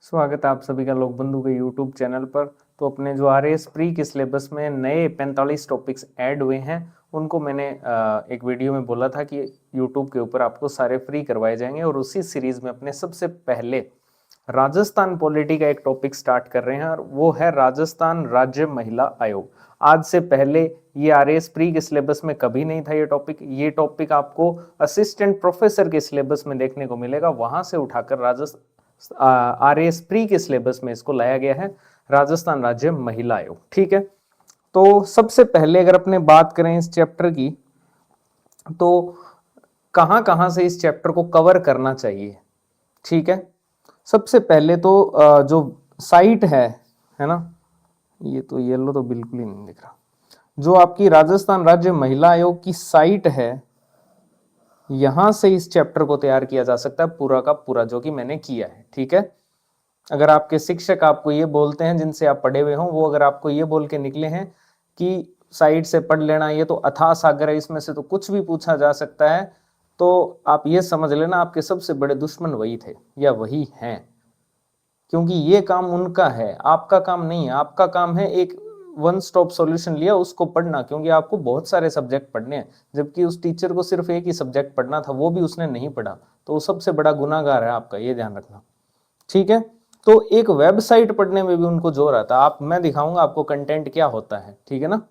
स्वागत है आप सभी का लोक बंधु के यूट्यूब चैनल पर। तो अपने जो RAS प्री के सिलेबस में नए 45 टॉपिक्स ऐड हुए हैं उनको मैंने एक वीडियो में बोला था कि यूट्यूब के ऊपर आपको सारे फ्री करवाए जाएंगे, और उसी सीरीज में अपने सबसे पहले राजस्थान पॉलिटी का एक टॉपिक स्टार्ट कर रहे हैं, और वो है राजस्थान राज्य महिला आयोग। आज से पहले ये RAS प्री के सिलेबस में कभी नहीं था ये टॉपिक आपको असिस्टेंट प्रोफेसर के सिलेबस में देखने को मिलेगा। वहां से उठाकर RAS प्री के सिलेबस में इसको लाया गया है, राजस्थान राज्य महिला आयोग। ठीक है, तो सबसे पहले अगर अपने बात करें इस चैप्टर की, तो कहां कहां से इस चैप्टर को कवर करना चाहिए। ठीक है, सबसे पहले तो जो साइट है ना, ये तो येलो तो बिल्कुल ही नहीं दिख रहा। जो आपकी राजस्थान राज्य महिला आयोग की साइट है, यहां से इस चैप्टर को तैयार किया जा सकता है पूरा का पूरा, जो कि मैंने किया है। ठीक है, अगर आपके शिक्षक आपको ये बोलते हैं, जिनसे आप पढ़े हुए हों, वो अगर आपको ये बोल के निकले हैं कि साइट से पढ़ लेना, ये तो अथाह सागर है, इसमें से तो कुछ भी पूछा जा सकता है, तो आप ये समझ लेना आपके सबसे बड़े दुश्मन वही थे या वही हैं, क्योंकि ये काम उनका है, आपका काम नहीं है। आपका काम है एक वन स्टॉप सॉल्यूशन लिया उसको पढ़ना, क्योंकि आपको बहुत सारे सब्जेक्ट पढ़ने हैं, जबकि उस टीचर को सिर्फ एक ही सब्जेक्ट पढ़ना था, वो भी उसने नहीं पढ़ा, तो वो सबसे बड़ा गुनाहगार है आपका, ये ध्यान रखना। ठीक है, तो एक वेबसाइट पढ़ने में भी उनको जोर आता। मैं दिखाऊंगा आपको कंटेंट क्या होता है। ठीक है ना,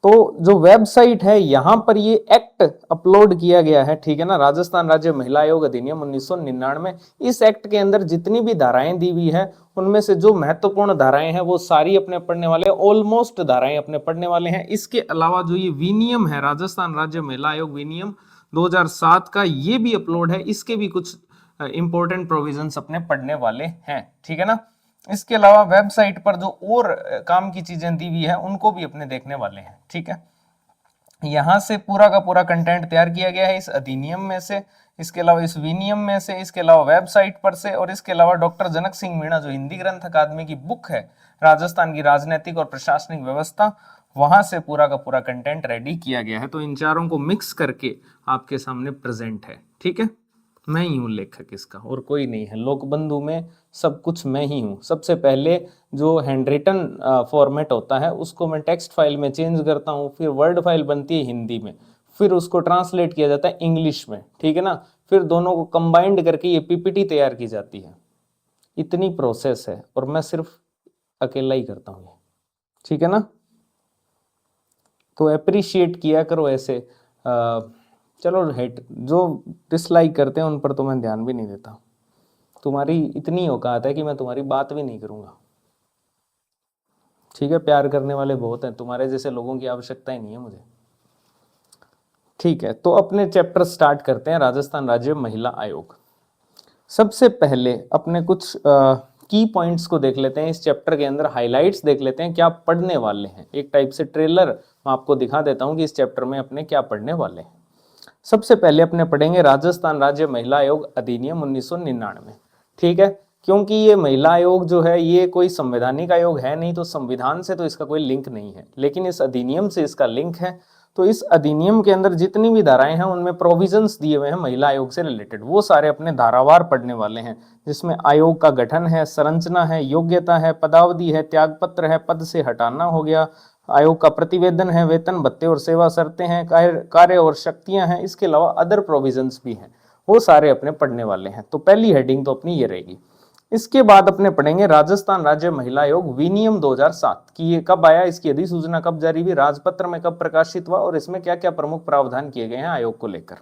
तो जो वेबसाइट है, यहां पर ये एक्ट अपलोड किया गया है। ठीक है ना, राजस्थान राज्य महिला आयोग अधिनियम 1999। इस एक्ट के अंदर जितनी भी धाराएं दी हुई है, उनमें से जो महत्वपूर्ण धाराएं हैं वो सारी अपने पढ़ने वाले, ऑलमोस्ट धाराएं अपने पढ़ने वाले हैं। इसके अलावा जो ये विनियम है, राजस्थान राज्य महिला आयोग विनियम 2007 का, ये भी अपलोड है। इसके भी कुछ इंपॉर्टेंट प्रोविजंस अपने पढ़ने वाले हैं। ठीक है ना, इसके अलावा वेबसाइट पर जो और काम की चीजें दी हुई है उनको भी अपने देखने वाले हैं। ठीक है, यहां से पूरा का पूरा कंटेंट तैयार किया गया है इस अधिनियम में से, इसके अलावा इस विनियम में से, इसके अलावा वेबसाइट पर से, और इसके अलावा डॉक्टर जनक सिंह मीणा जो हिंदी ग्रंथ अकादमी की बुक है, राजस्थान की राजनीतिक और प्रशासनिक व्यवस्था, वहां से पूरा का पूरा कंटेंट रेडी किया गया है। तो इन चारों को मिक्स करके आपके सामने प्रेजेंट है। ठीक है, मैं ही हूँ लेखक इसका, और कोई नहीं है। लोक बंधु में सब कुछ मैं ही हूँ। सबसे पहले जो हैंड रिटन फॉर्मेट होता है उसको मैं टेक्स्ट फाइल में चेंज करता हूँ, फिर वर्ड फाइल बनती है हिंदी में, फिर उसको ट्रांसलेट किया जाता है इंग्लिश में। ठीक है ना, फिर दोनों को कंबाइंड करके ये PPT तैयार की जाती है। इतनी प्रोसेस है, और मैं सिर्फ अकेला ही करता हूँ। ठीक है ना, तो अप्रिशिएट किया करो ऐसे। चलो हेट जो डिसलाइक करते हैं उन पर तो मैं ध्यान भी नहीं देता। तुम्हारी इतनी औकात है कि मैं तुम्हारी बात भी नहीं करूंगा। ठीक है, प्यार करने वाले बहुत हैं, तुम्हारे जैसे लोगों की आवश्यकता ही नहीं है मुझे। ठीक है, तो अपने चैप्टर स्टार्ट करते हैं, राजस्थान राज्य महिला आयोग। सबसे पहले अपने कुछ की पॉइंट्स को देख लेते हैं। इस चैप्टर के अंदर हाइलाइट्स देख लेते हैं, क्या पढ़ने वाले हैं। एक टाइप से ट्रेलर मैं आपको दिखा देता हूं कि इस चैप्टर में अपने क्या पढ़ने वाले हैं। सबसे पहले अपने पढ़ेंगे राजस्थान राज्य महिला आयोग अधिनियम 1999। ठीक है, क्योंकि ये महिला आयोग जो है ये कोई संवैधानिक आयोग है नहीं, तो संविधान से तो इसका कोई लिंक नहीं है, लेकिन इस अधिनियम से इसका लिंक है। तो इस अधिनियम के अंदर जितनी भी धाराएं हैं उनमें प्रोविजंस दिए हुए हैं महिला आयोग से रिलेटेड, वो सारे अपने धारावार पढ़ने वाले हैं, जिसमें आयोग का गठन है, संरचना है, योग्यता है, पदावधि है, त्यागपत्र है, पद से हटाना हो गया, आयोग का प्रतिवेदन है, वेतन भत्ते और सेवा शर्तें हैं, कार्य और शक्तियां हैं, इसके अलावा अदर प्रोविजंस भी हैं, वो सारे अपने पढ़ने वाले हैं। तो पहली हेडिंग तो अपनी ये रहेगी। इसके बाद अपने पढ़ेंगे राजस्थान राज्य महिला आयोग विनियम 2007 की, ये कब आया, इसकी अधिसूचना कब जारी हुई, राजपत्र में कब प्रकाशित हुआ, और इसमें क्या क्या प्रमुख प्रावधान किए गए हैं आयोग को लेकर।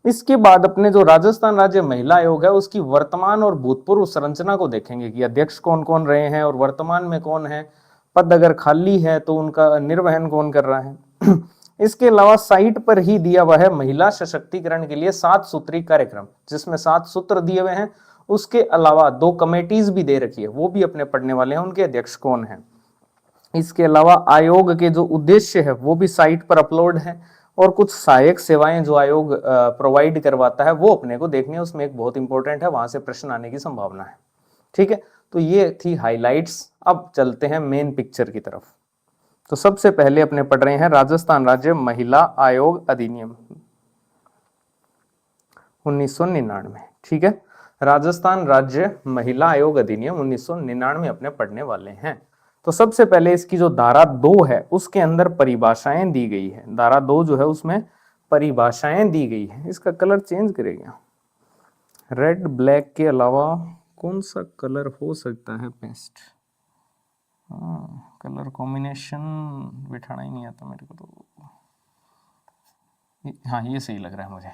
इसके बाद अपने जो राजस्थान राज्य महिला आयोग है उसकी वर्तमान और भूतपूर्व संरचना को देखेंगे कि अध्यक्ष कौन कौन रहे हैं और वर्तमान में कौन है, पद अगर खाली है तो उनका निर्वहन कौन कर रहा है। इसके अलावा साइट पर ही दिया हुआ है महिला सशक्तिकरण के लिए 7 सूत्री कार्यक्रम, जिसमें 7 सूत्र दिए हुए हैं। उसके अलावा 2 कमेटीज भी दे रखी है, वो भी अपने पढ़ने वाले हैं, उनके अध्यक्ष कौन है। इसके अलावा आयोग के जो उद्देश्य है वो भी साइट पर अपलोड है, और कुछ सहायक सेवाएं जो आयोग प्रोवाइड करवाता है वो अपने को देखनी है। उसमें एक बहुत इंपॉर्टेंट है, वहां से प्रश्न आने की संभावना है। ठीक है, तो ये थी हाइलाइट्स। अब चलते हैं मेन पिक्चर की तरफ। तो सबसे पहले अपने पढ़ रहे हैं राजस्थान राज्य महिला आयोग अधिनियम 1999। ठीक है, राजस्थान राज्य महिला आयोग अधिनियम 1999 अपने पढ़ने वाले हैं। तो सबसे पहले इसकी जो धारा 2 है उसके अंदर परिभाषाएं दी गई है। धारा 2 जो है उसमें परिभाषाएं दी गई है। इसका कलर चेंज करेगा, रेड ब्लैक के अलावा कौन सा कलर हो सकता है बेस्ट? कलर कॉम्बिनेशन बिठाना ही नहीं आता मेरे को तो, हाँ ये सही लग रहा है मुझे।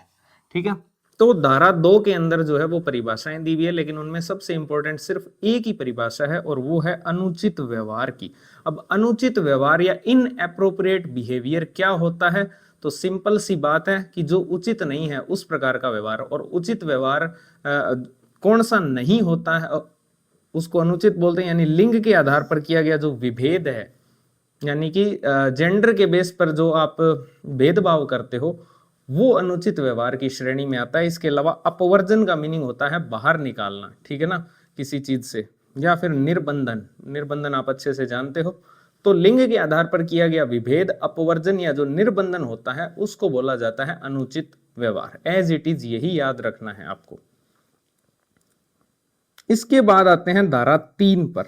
ठीक है, तो धारा 2 के अंदर जो है वो परिभाषाएं दी हुई है, लेकिन उनमें सबसे इंपॉर्टेंट सिर्फ एक ही परिभाषा है और वो है अनुचित व्यवहार की। अब अनुचित व्यवहार या इनएप्रोप्रिएट बिहेवियर क्या होता है? तो सिंपल सी बात है कि जो उचित नहीं है उस प्रकार का व्यवहार, और उचित व्यवहार कौन सा नहीं होता है उसको अनुचित बोलते हैं। यानी लिंग के आधार पर किया गया जो विभेद है, यानी कि जेंडर के बेस पर जो आप भेदभाव करते हो, वो अनुचित व्यवहार की श्रेणी में आता है। इसके अलावा अपवर्जन का मीनिंग होता है बाहर निकालना, ठीक है ना, किसी चीज से, या फिर निर्बंधन। निर्बंधन आप अच्छे से जानते हो। तो लिंग के आधार पर किया गया विभेद, अपवर्जन या जो निर्बंधन होता है उसको बोला जाता है अनुचित व्यवहार। एज इट इज, यही याद रखना है आपको। इसके बाद आते हैं धारा 3 पर।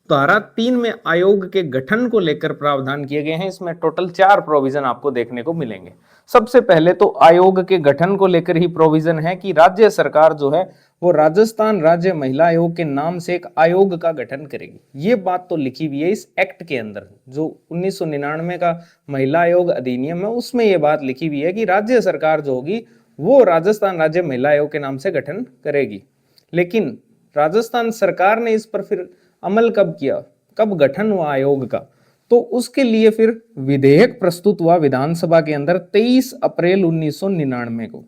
धारा 3 में आयोग के गठन को लेकर प्रावधान किए गए हैं। इसमें टोटल 4 प्रोविजन आपको देखने को मिलेंगे। सबसे पहले तो आयोग के गठन को लेकर ही प्रोविजन है कि राज्य सरकार जो है वो राजस्थान राज्य महिला आयोग के नाम से एक आयोग का गठन करेगी। ये बात तो लिखी हुई है इस एक्ट के अंदर, जो 1999 का महिला आयोग अधिनियम है उसमें ये बात लिखी हुई है कि राज्य सरकार जो होगी वो राजस्थान राज्य महिला आयोग के नाम से गठन करेगी। लेकिन राजस्थान सरकार ने इस पर फिर अमल कब किया, कब गठन हुआ आयोग का? तो उसके लिए फिर विधेयक प्रस्तुत हुआ विधानसभा के अंदर 23 अप्रैल 1999 को।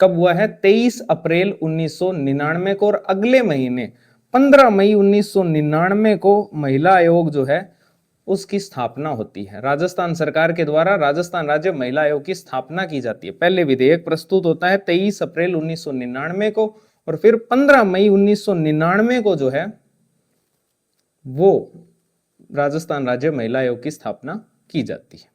कब हुआ है? 23 अप्रैल 1999 को। और अगले महीने 15 मई 1999 को महिला आयोग जो है उसकी स्थापना होती है। राजस्थान सरकार के द्वारा राजस्थान राज्य महिला आयोग की स्थापना की जाती है। पहले विधेयक प्रस्तुत होता है 23 अप्रैल 1999 को, और फिर 15 मई 1999 को जो है वो राजस्थान राज्य महिला आयोग की स्थापना की जाती है।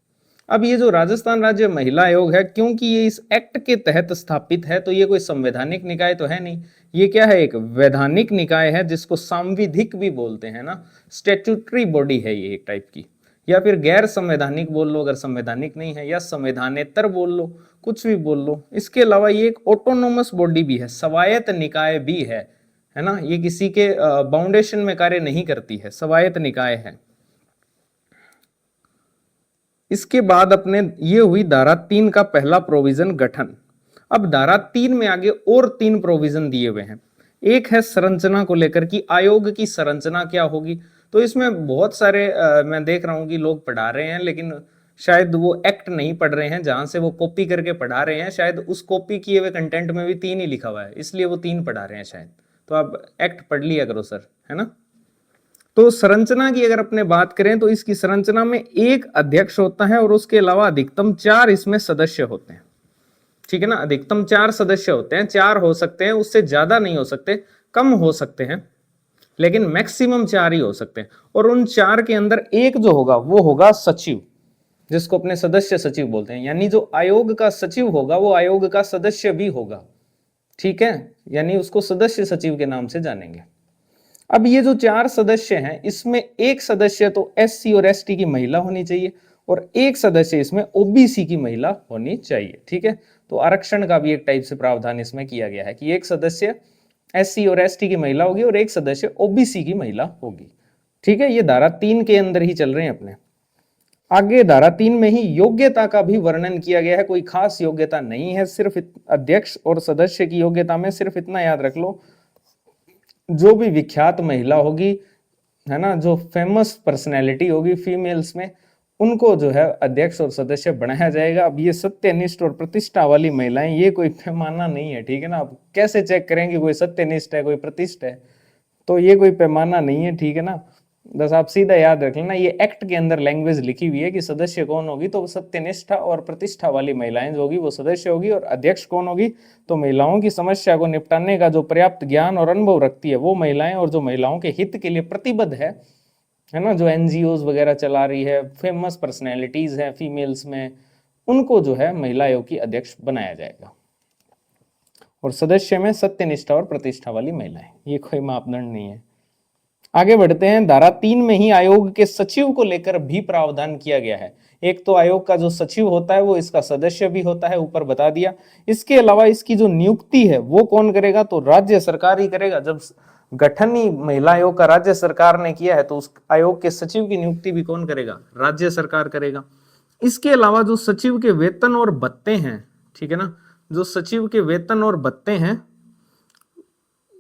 अब ये जो राजस्थान राज्य महिला आयोग है, क्योंकि ये इस एक्ट के तहत स्थापित है, तो ये कोई संवैधानिक निकाय तो है नहीं। ये क्या है? एक वैधानिक निकाय है, जिसको सांविधिक भी बोलते हैं ना, स्टैट्यूटरी बॉडी है ये एक टाइप की, या फिर गैर संवैधानिक बोल लो अगर संवैधानिक नहीं है, या संवैधानेतर बोल लो, कुछ भी बोल लो। इसके अलावा ये एक ऑटोनोमस बॉडी भी है, स्वायत्त निकाय भी है ना। ये किसी के बाउंडेशन में कार्य नहीं करती है, स्वायत्त निकाय है। इसके बाद अपने ये हुई धारा 3 का पहला प्रोविजन, गठन। अब धारा 3 में आगे और 3 प्रोविजन दिए हुए हैं। एक है संरचना को लेकर कि आयोग की संरचना क्या होगी। तो इसमें बहुत सारे मैं देख रहा हूं कि लोग पढ़ा रहे हैं, लेकिन शायद वो एक्ट नहीं पढ़ रहे हैं, जहां से वो कॉपी करके पढ़ा रहे हैं, शायद उस कॉपी किए हुए कंटेंट में भी 3 ही लिखा हुआ है, इसलिए वो 3 पढ़ा रहे हैं शायद। तो आप एक्ट पढ़ लिया करो सर, है ना। तो संरचना की अगर अपने बात करें तो इसकी संरचना में एक अध्यक्ष होता है और उसके अलावा अधिकतम 4 इसमें सदस्य होते हैं, ठीक है ना। अधिकतम 4 सदस्य होते हैं, 4 हो सकते हैं, उससे ज्यादा नहीं हो सकते, कम हो सकते हैं, लेकिन मैक्सिमम 4 ही हो सकते हैं। और उन 4 के अंदर एक जो होगा वो होगा सचिव, जिसको अपने सदस्य सचिव बोलते हैं। यानी जो आयोग का सचिव होगा वो आयोग का सदस्य भी होगा, ठीक है, यानी उसको सदस्य सचिव के नाम से जानेंगे। अब ये जो 4 सदस्य हैं, इसमें एक सदस्य तो SC और ST की महिला होनी चाहिए, और एक सदस्य इसमें OBC की महिला होनी चाहिए, ठीक है। तो आरक्षण का भी एक टाइप से प्रावधान इसमें किया गया है कि एक सदस्य SC और ST की महिला होगी और एक सदस्य OBC की महिला होगी, ठीक है। ये धारा 3 के अंदर ही चल रहे हैं अपने। आगे धारा 3 में ही योग्यता का भी वर्णन किया गया है। कोई खास योग्यता नहीं है, सिर्फ अध्यक्ष और सदस्य की योग्यता में सिर्फ इतना याद रख लो, जो भी विख्यात महिला होगी, है ना, जो फेमस पर्सनैलिटी होगी फीमेल्स में, उनको जो है अध्यक्ष और सदस्य बनाया जाएगा। अब ये सत्यनिष्ठ और प्रतिष्ठा वाली महिलाएं, ये कोई पैमाना नहीं है, ठीक है ना। आप कैसे चेक करेंगे कोई सत्यनिष्ठ है कोई प्रतिष्ठा है? तो ये कोई पैमाना नहीं है, ठीक है ना। बस आप सीधा याद रख लेना, ये एक्ट के अंदर लैंग्वेज लिखी हुई है कि सदस्य कौन होगी, तो सत्यनिष्ठा और प्रतिष्ठा वाली महिलाएं जो होगी वो सदस्य होगी, और अध्यक्ष कौन होगी, तो महिलाओं की समस्या को निपटाने का जो पर्याप्त ज्ञान और अनुभव रखती है वो महिलाएं, और जो महिलाओं के हित के लिए प्रतिबद्ध है ना, जो NGOs वगैरह चला रही है, फेमस पर्सनैलिटीज है फीमेल्स में, उनको जो है महिला आयोग की अध्यक्ष बनाया जाएगा। और सदस्य में सत्यनिष्ठा और प्रतिष्ठा वाली महिलाएं, ये कोई मापदंड नहीं है। आगे बढ़ते हैं, धारा 3 में ही आयोग के सचिव को लेकर भी प्रावधान किया गया है। एक तो आयोग का जो सचिव होता है वो इसका सदस्य भी होता है, ऊपर बता दिया। इसके अलावा इसकी जो नियुक्ति है वो कौन करेगा, तो राज्य सरकार ही करेगा। जब गठन ही महिला आयोग का राज्य सरकार ने किया है तो उस आयोग के सचिव की नियुक्ति भी कौन करेगा, राज्य सरकार करेगा। इसके अलावा जो सचिव के वेतन और भत्ते हैं, ठीक है ना, जो सचिव के वेतन और भत्ते हैं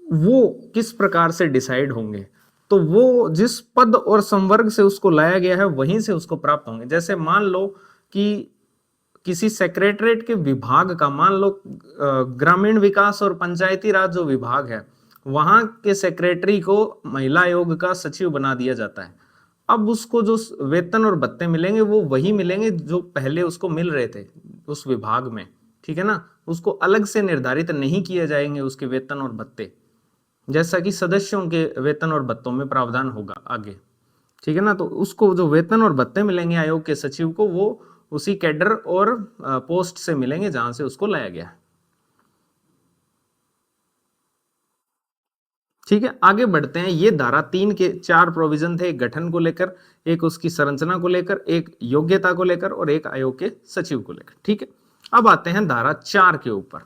वो किस प्रकार से डिसाइड होंगे, तो वो जिस पद और संवर्ग से उसको लाया गया है वहीं से उसको प्राप्त होंगे। जैसे मान लो कि किसी सेक्रेटरीट के विभाग का, मान लो ग्रामीण विकास और पंचायती राज जो विभाग है वहां के सेक्रेटरी को महिला आयोग का सचिव बना दिया जाता है। अब उसको जो वेतन और भत्ते मिलेंगे वो वही मिलेंगे जो पहले उसको मिल रहे थे उस विभाग में, ठीक है ना, उसको अलग से निर्धारित नहीं किए जाएंगे उसके वेतन और भत्ते, जैसा कि सदस्यों के वेतन और भत्तों में प्रावधान होगा आगे, ठीक है ना। तो उसको जो वेतन और भत्ते मिलेंगे आयोग के सचिव को वो उसी कैडर और पोस्ट से मिलेंगे जहां से उसको लाया गया है, ठीक है। आगे बढ़ते हैं, ये धारा 3 के 4 प्रोविजन थे, एक गठन को लेकर, एक उसकी संरचना को लेकर, एक योग्यता को लेकर और एक आयोग के सचिव को लेकर, ठीक है। अब आते हैं धारा 4 के ऊपर।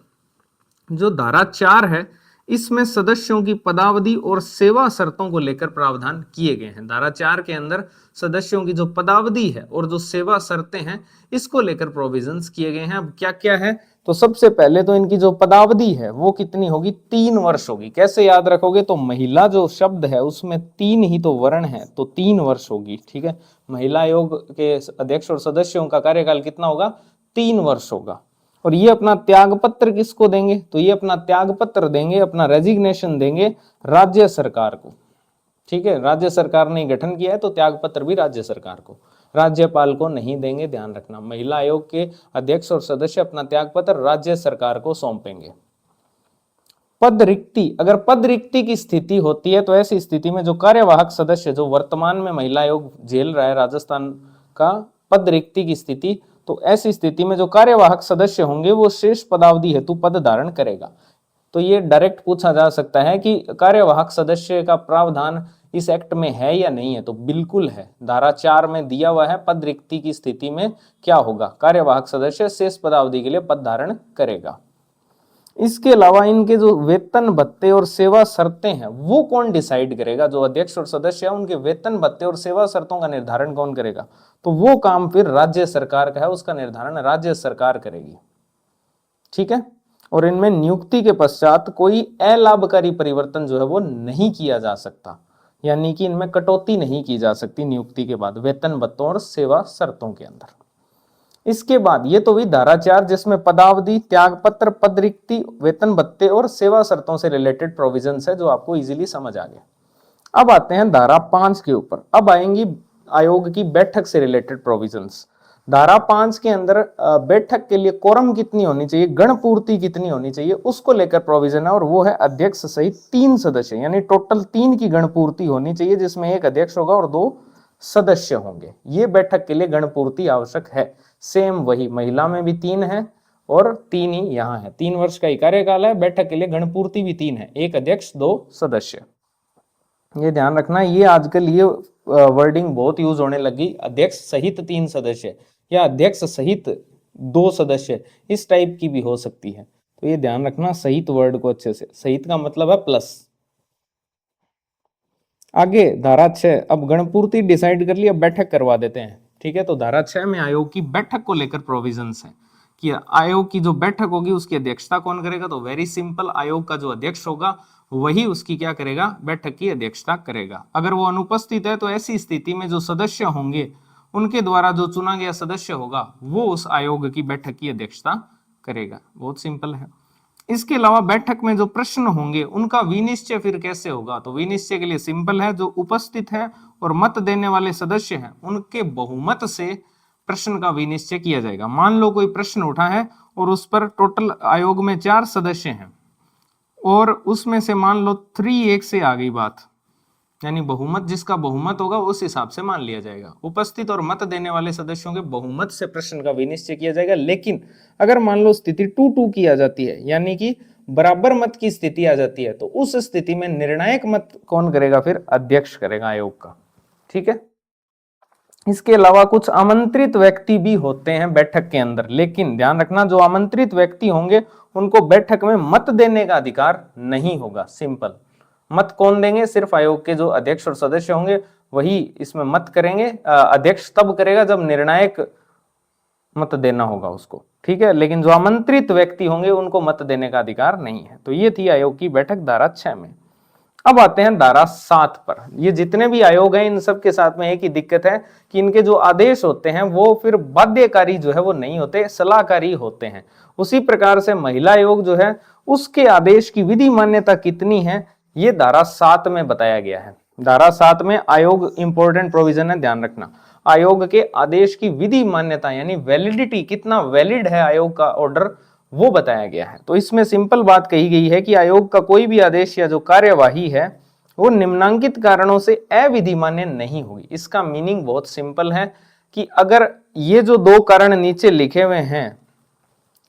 जो धारा 4 है इसमें सदस्यों की पदावधि और सेवा शर्तों को लेकर प्रावधान किए गए हैं। धारा 4 के अंदर सदस्यों की जो पदावधि है और जो सेवा शर्तें हैं इसको लेकर प्रोविजंस किए गए हैं। अब क्या क्या है, तो सबसे पहले तो इनकी जो पदावधि है वो कितनी होगी, 3 वर्ष होगी। कैसे याद रखोगे, तो महिला जो शब्द है उसमें 3 ही तो वर्ण है, तो 3 वर्ष होगी, ठीक है। महिला आयोग के अध्यक्ष और सदस्यों का कार्यकाल कितना होगा, 3 वर्ष होगा। और ये अपना त्याग पत्र किसको देंगे, तो ये अपना त्याग पत्र देंगे, अपना रेजिग्नेशन देंगे राज्य सरकार को, ठीक है। राज्य सरकार ने गठन किया है तो त्याग पत्र भी राज्य सरकार को, राज्यपाल को नहीं देंगे, ध्यान रखना। महिला आयोग के अध्यक्ष और सदस्य अपना त्याग पत्र राज्य सरकार को सौंपेंगे। पद रिक्ति, अगर पद रिक्ति की स्थिति होती है तो ऐसी स्थिति में जो कार्यवाहक सदस्य, जो वर्तमान में महिला आयोग झेल रहा है राजस्थान का पद रिक्ति की स्थिति, तो ऐसी स्थिति में जो कार्यवाहक सदस्य होंगे वो शेष पदावधि हेतु पद धारण करेगा। तो ये डायरेक्ट पूछा जा सकता है कि कार्यवाहक सदस्य का प्रावधान इस एक्ट में है या नहीं है, तो बिल्कुल है। धारा 4 में दिया हुआ है पद रिक्ति की स्थिति में क्या होगा, कार्यवाहक सदस्य शेष पदावधि के लिए पद धारण करेगा। इसके अलावा इनके जो वेतन भत्ते और सेवा शर्तें हैं वो कौन डिसाइड करेगा, जो अध्यक्ष और सदस्य है उनके वेतन भत्ते और सेवा शर्तों का निर्धारण कौन करेगा, तो वो काम फिर राज्य सरकार का है, उसका निर्धारण राज्य सरकार करेगी, ठीक है। और इनमें नियुक्ति के पश्चात कोई अलाभकारी परिवर्तन जो है वो नहीं किया जा सकता, यानी कि इनमें कटौती नहीं की जा सकती नियुक्ति के बाद वेतन भत्तों और सेवा शर्तों के अंदर। इसके बाद ये तो हुई धारा 4 जिसमें पदावधि, त्यागपत्र, पद रिक्ति, वेतन भत्ते और सेवा शर्तों से रिलेटेड प्रोविजंस है जो आपको इजीली समझ आ गया। अब आते हैं धारा 5 के ऊपर। अब आएंगी आयोग की बैठक से रिलेटेड प्रोविजंस। धारा 5 के अंदर बैठक के लिए कोरम कितनी होनी चाहिए, गणपूर्ति कितनी होनी चाहिए, उसको लेकर प्रोविजन है, और वो है अध्यक्ष सहित 3 सदस्य, यानी टोटल 3 की गणपूर्ति होनी चाहिए, जिसमें एक अध्यक्ष होगा और 2 सदस्य होंगे। ये बैठक के लिए गणपूर्ति आवश्यक है। सेम वही महिला में भी 3 है और 3 ही यहाँ है, 3 वर्ष का ही कार्यकाल है। बैठक के लिए गणपूर्ति भी 3 है, एक अध्यक्ष 2 सदस्य। ये ध्यान रखना, ये आजकल ये वर्डिंग बहुत यूज होने लगी, अध्यक्ष सहित 3 सदस्य या अध्यक्ष सहित 2 सदस्य, इस टाइप की भी हो सकती है, तो ये ध्यान रखना सहित वर्ड को अच्छे से। सहित का मतलब है प्लस। आगे धारा 6, अब गणपूर्ति डिसाइड कर लिया, बैठक करवा देते हैं, ठीक है। तो धारा 6 में आयोग की बैठक को लेकर प्रोविजंस है कि आयोग की जो बैठक होगी उसकी अध्यक्षता कौन करेगा, तो वेरी सिंपल, आयोग का जो अध्यक्ष होगा वही उसकी क्या करेगा, बैठक की अध्यक्षता करेगा। अगर वो अनुपस्थित है तो ऐसी स्थिति में जो सदस्य होंगे उनके द्वारा जो चुना गया सदस्य होगा वो उस आयोग की बैठक की अध्यक्षता करेगा। बहुत सिंपल है। इसके अलावा बैठक में जो प्रश्न होंगे उनका विनिश्चय फिर कैसे होगा, तो विनिश्चय के लिए सिंपल है, जो उपस्थित है और मत देने वाले सदस्य हैं उनके बहुमत से प्रश्न का विनिश्चय किया जाएगा। मान लो कोई प्रश्न उठा है और उस पर टोटल आयोग में 4 सदस्य हैं और उसमें से मान लो 3-1 से आ गई बात, यानी बहुमत, जिसका बहुमत होगा उस हिसाब से मान लिया जाएगा। उपस्थित और मत देने वाले सदस्यों के बहुमत से प्रश्न का विनिश्चय किया जाएगा। लेकिन अगर मान लो स्थिति 2-2 की आ जाती है, यानी कि बराबर मत की स्थिति आ जाती है तो उस स्थिति में निर्णायक मत कौन करेगा? फिर अध्यक्ष करेगा आयोग का। ठीक है। इसके अलावा कुछ आमंत्रित व्यक्ति भी होते हैं बैठक के अंदर, लेकिन ध्यान रखना जो आमंत्रित व्यक्ति होंगे उनको बैठक में मत देने का अधिकार नहीं होगा। सिंपल। मत कौन देंगे? सिर्फ आयोग के जो अध्यक्ष और सदस्य होंगे वही इसमें मत करेंगे। अध्यक्ष तब करेगा जब निर्णायक मत देना होगा उसको। ठीक है। लेकिन जो आमंत्रित व्यक्ति होंगे उनको मत देने का अधिकार नहीं है। तो ये थी आयोग की बैठक धारा 6 में। अब आते हैं धारा 7 पर। ये जितने भी आयोग हैं इन सब के साथ में एक ही दिक्कत है कि इनके जो आदेश होते हैं वो फिर बाध्यकारी जो है वो नहीं होते, सलाहकारी होते हैं। उसी प्रकार से महिला आयोग जो है उसके आदेश की विधि मान्यता कितनी है ये धारा 7 में बताया गया है। धारा 7 में आयोग इंपॉर्टेंट प्रोविजन है, ध्यान रखना। आयोग के आदेश की विधि मान्यता यानी वैलिडिटी, कितना वैलिड है आयोग का ऑर्डर, वो बताया गया है। तो इसमें सिंपल बात कही गई है कि आयोग का कोई भी आदेश या जो कार्यवाही है वो निम्नांकित कारणों से अविधि मान्य नहीं होगी। इसका मीनिंग बहुत सिंपल है कि अगर ये जो दो कारण नीचे लिखे हुए हैं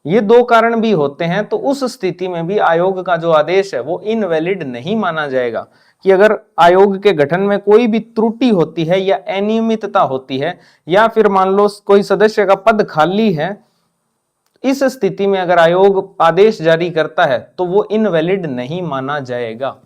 ये दो कारण भी होते हैं तो उस स्थिति में भी आयोग का जो आदेश है वो इनवैलिड नहीं माना जाएगा। कि अगर आयोग के गठन में कोई भी त्रुटि होती है या अनियमितता होती है या फिर मान लो कोई सदस्य का पद खाली है, इस स्थिति में अगर आयोग आदेश जारी करता है तो वो इनवैलिड नहीं माना जाएगा।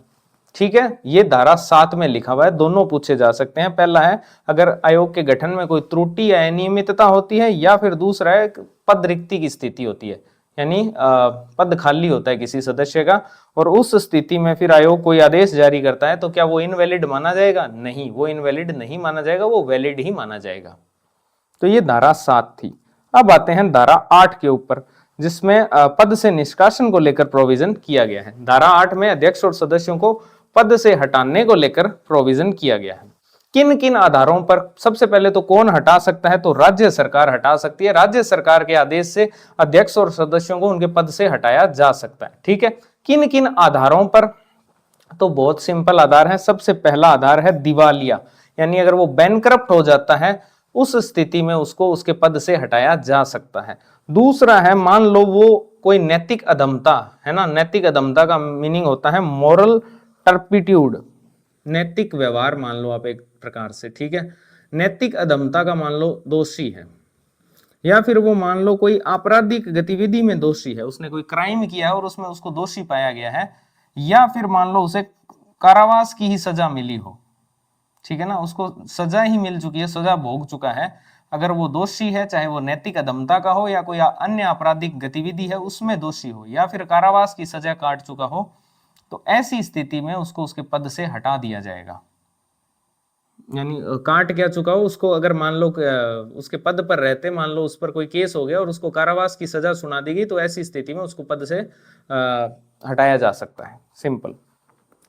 ठीक है। ये धारा 7 में लिखा हुआ है, दोनों पूछे जा सकते हैं। पहला है अगर आयोग के गठन में कोई त्रुटि या अनियमितता होती है या फिर दूसरा है पद रिक्ति की स्थिति होती है, यानी पद खाली होता है किसी सदस्य का और उस स्थिति में फिर आयोग कोई आदेश जारी करता है तो क्या वो इनवैलिड माना जाएगा? नहीं, वो इनवैलिड नहीं माना जाएगा, वो वैलिड ही माना जाएगा। तो ये धारा 7 थी। अब आते हैं धारा 8 के ऊपर जिसमें पद से निष्कासन को लेकर प्रोविजन किया गया है। धारा 8 में अध्यक्ष और सदस्यों को पद से हटाने को लेकर प्रोविजन किया गया है। किन किन आधारों पर? सबसे पहले तो कौन हटा सकता है? तो राज्य सरकार हटा सकती है। राज्य सरकार के आदेश से अध्यक्ष और सदस्यों को उनके पद से हटाया जा सकता है। ठीक है। किन किन आधारों पर? तो बहुत सिंपल आधार है। सबसे पहला आधार है दिवालिया, यानी अगर वो बैंकरप्ट हो जाता है उस स्थिति में उसको उसके पद से हटाया जा सकता है। दूसरा है मान लो वो कोई नैतिक अधमता है ना, नैतिक अधमता का मीनिंग होता है मॉरल टर्पिट्यूड, नैतिक व्यवहार मान लो आप एक प्रकार से। ठीक है। नैतिक अधमता का मान लो दोषी है या फिर वो मान लो कोई आपराधिक गतिविधि में दोषी है, उसने कोई क्राइम किया है और उसमें उसको दोषी पाया गया है, या फिर मान लो उसे कारावास की ही सजा मिली हो। ठीक है ना, उसको सजा ही मिल चुकी है, सजा भोग चुका है। अगर वो दोषी है, चाहे वो नैतिक अधमता का हो या कोई अन्य आपराधिक गतिविधि है उसमें दोषी हो या फिर कारावास की सजा काट चुका हो, तो ऐसी स्थिति में उसको उसके पद से हटा दिया जाएगा। यानी काट क्या चुका हो उसको, अगर मान लो उसके पद पर रहते मान लो उस पर कोई केस हो गया और उसको कारावास की सजा सुना दी गई, तो ऐसी स्थिति में उसको पद से हटाया जा सकता है। सिंपल।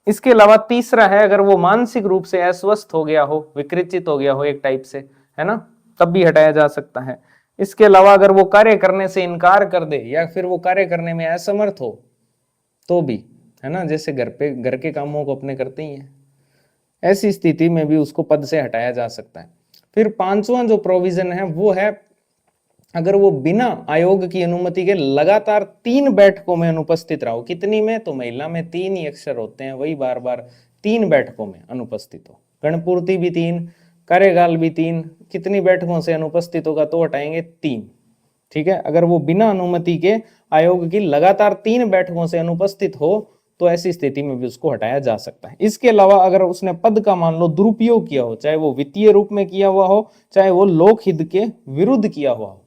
इसके अलावा तीसरा है अगर वो मानसिक रूप से अस्वस्थ हो गया हो, विकृचित हो गया हो एक टाइप से, है ना, तब भी हटाया जा सकता है। इसके अलावा अगर वो कार्य करने से इनकार कर दे या फिर वो कार्य करने में असमर्थ हो तो भी, है ना, जैसे घर के कामों को अपने करते ही हैं, ऐसी स्थिति में भी उसको पद से हटाया जा सकता है। फिर पांचवा जो प्रोविजन है वो है अगर वो बिना आयोग की अनुमति के लगातार 3 बैठकों में अनुपस्थित रहो। कितनी में? तो महिला में 3 ही अक्षर होते हैं, वही बार बार 3 बैठकों में अनुपस्थित हो। गणपूर्ति भी 3, कार्यकाल भी 3, कितनी बैठकों से अनुपस्थित होगा तो हटाएंगे 3। ठीक है। अगर वो बिना अनुमति के आयोग की लगातार 3 बैठकों से अनुपस्थित हो तो ऐसी स्थिति में भी उसको हटाया जा सकता है। इसके अलावा अगर उसने पद का मान लो दुरुपयोग किया हो, चाहे वो वित्तीय रूप में किया हुआ हो चाहे वो लोकहित के विरुद्ध किया हुआ हो,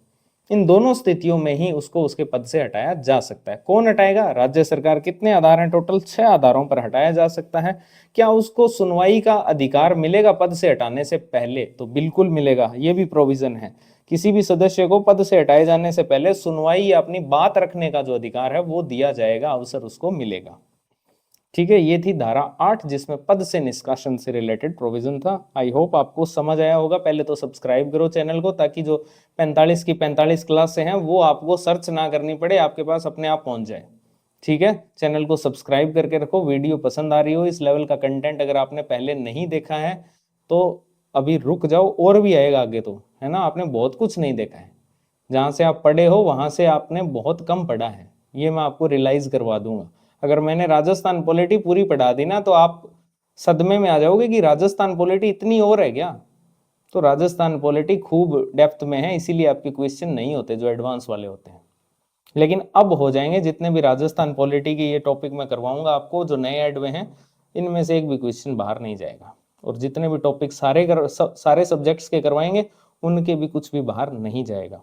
इन दोनों स्थितियों में ही उसको उसके पद से हटाया जा सकता है। कौन हटाएगा? राज्य सरकार। कितने आधार हैं? टोटल 6 आधारों पर हटाया जा सकता है। क्या उसको सुनवाई का अधिकार मिलेगा पद से हटाने से पहले? तो बिल्कुल मिलेगा, ये भी प्रोविजन है। किसी भी सदस्य को पद से हटाए जाने से पहले सुनवाई या अपनी बात रखने का जो अधिकार है वो दिया जाएगा, अवसर उसको मिलेगा। ठीक है। ये थी धारा 8 जिसमें पद से निष्कासन से रिलेटेड प्रोविजन था। आई होप आपको समझ आया होगा। पहले तो सब्सक्राइब करो चैनल को ताकि जो 45 की 45 क्लास से हैं वो आपको सर्च ना करनी पड़े, आपके पास अपने आप पहुंच जाए। ठीक है। चैनल को सब्सक्राइब करके रखो। वीडियो पसंद आ रही हो, इस लेवल का कंटेंट अगर आपने पहले नहीं देखा है तो अभी रुक जाओ, और भी आएगा आगे तो, है ना। आपने बहुत कुछ नहीं देखा है, जहां से आप पढ़े हो वहां से आपने बहुत कम पढ़ा है, ये मैं आपको रियलाइज करवा दूंगा। अगर मैंने राजस्थान पॉलिटी पूरी पढ़ा दी ना तो आप सदमे में आ जाओगे कि राजस्थान पॉलिटी इतनी और है क्या। तो राजस्थान पॉलिटी खूब डेप्थ में है, इसीलिए आपके क्वेश्चन नहीं होते जो एडवांस वाले होते हैं। लेकिन अब हो जाएंगे, जितने भी राजस्थान पॉलिटी के ये टॉपिक मैं करवाऊंगा आपको जो नए ऐड हुए हैं, इनमें से एक भी क्वेश्चन बाहर नहीं जाएगा। और जितने भी टॉपिक सारे सब्जेक्ट्स के करवाएंगे उनके भी कुछ भी बाहर नहीं जाएगा।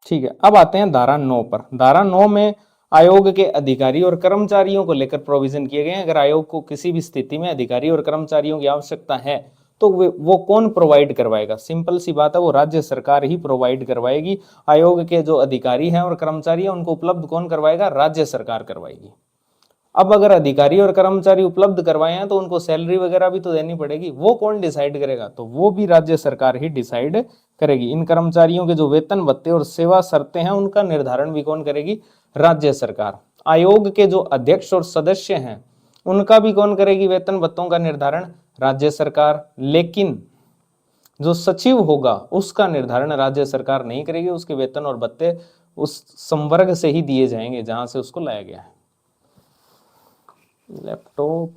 ठीक है, अब आते हैं धारा 9 पर। धारा 9 में आयोग के अधिकारी और कर्मचारियों को लेकर प्रोविजन किए गए हैं। अगर आयोग को किसी भी स्थिति में अधिकारी और कर्मचारियों की आवश्यकता है तो वो कौन प्रोवाइड करवाएगा? सिंपल सी बात है, वो राज्य सरकार ही प्रोवाइड करवाएगी। आयोग के जो अधिकारी हैं और कर्मचारी हैं उनको उपलब्ध कौन करवाएगा? राज्य सरकार करवाएगी। अब अगर अधिकारी और कर्मचारी उपलब्ध करवाए हैं तो उनको सैलरी वगैरह भी तो देनी पड़ेगी, वो कौन डिसाइड करेगा? तो वो भी राज्य सरकार ही डिसाइड करेगी। इन कर्मचारियों के जो वेतन भत्ते और सेवा शर्तें हैं उनका निर्धारण भी कौन करेगी? राज्य सरकार। आयोग के जो अध्यक्ष और सदस्य हैं उनका भी कौन करेगी वेतन भत्तों का निर्धारण? राज्य सरकार। लेकिन जो सचिव होगा उसका निर्धारण राज्य सरकार नहीं करेगी, उसके वेतन और भत्ते उस संवर्ग से ही दिए जाएंगे जहां से उसको लाया गया है। लैपटॉप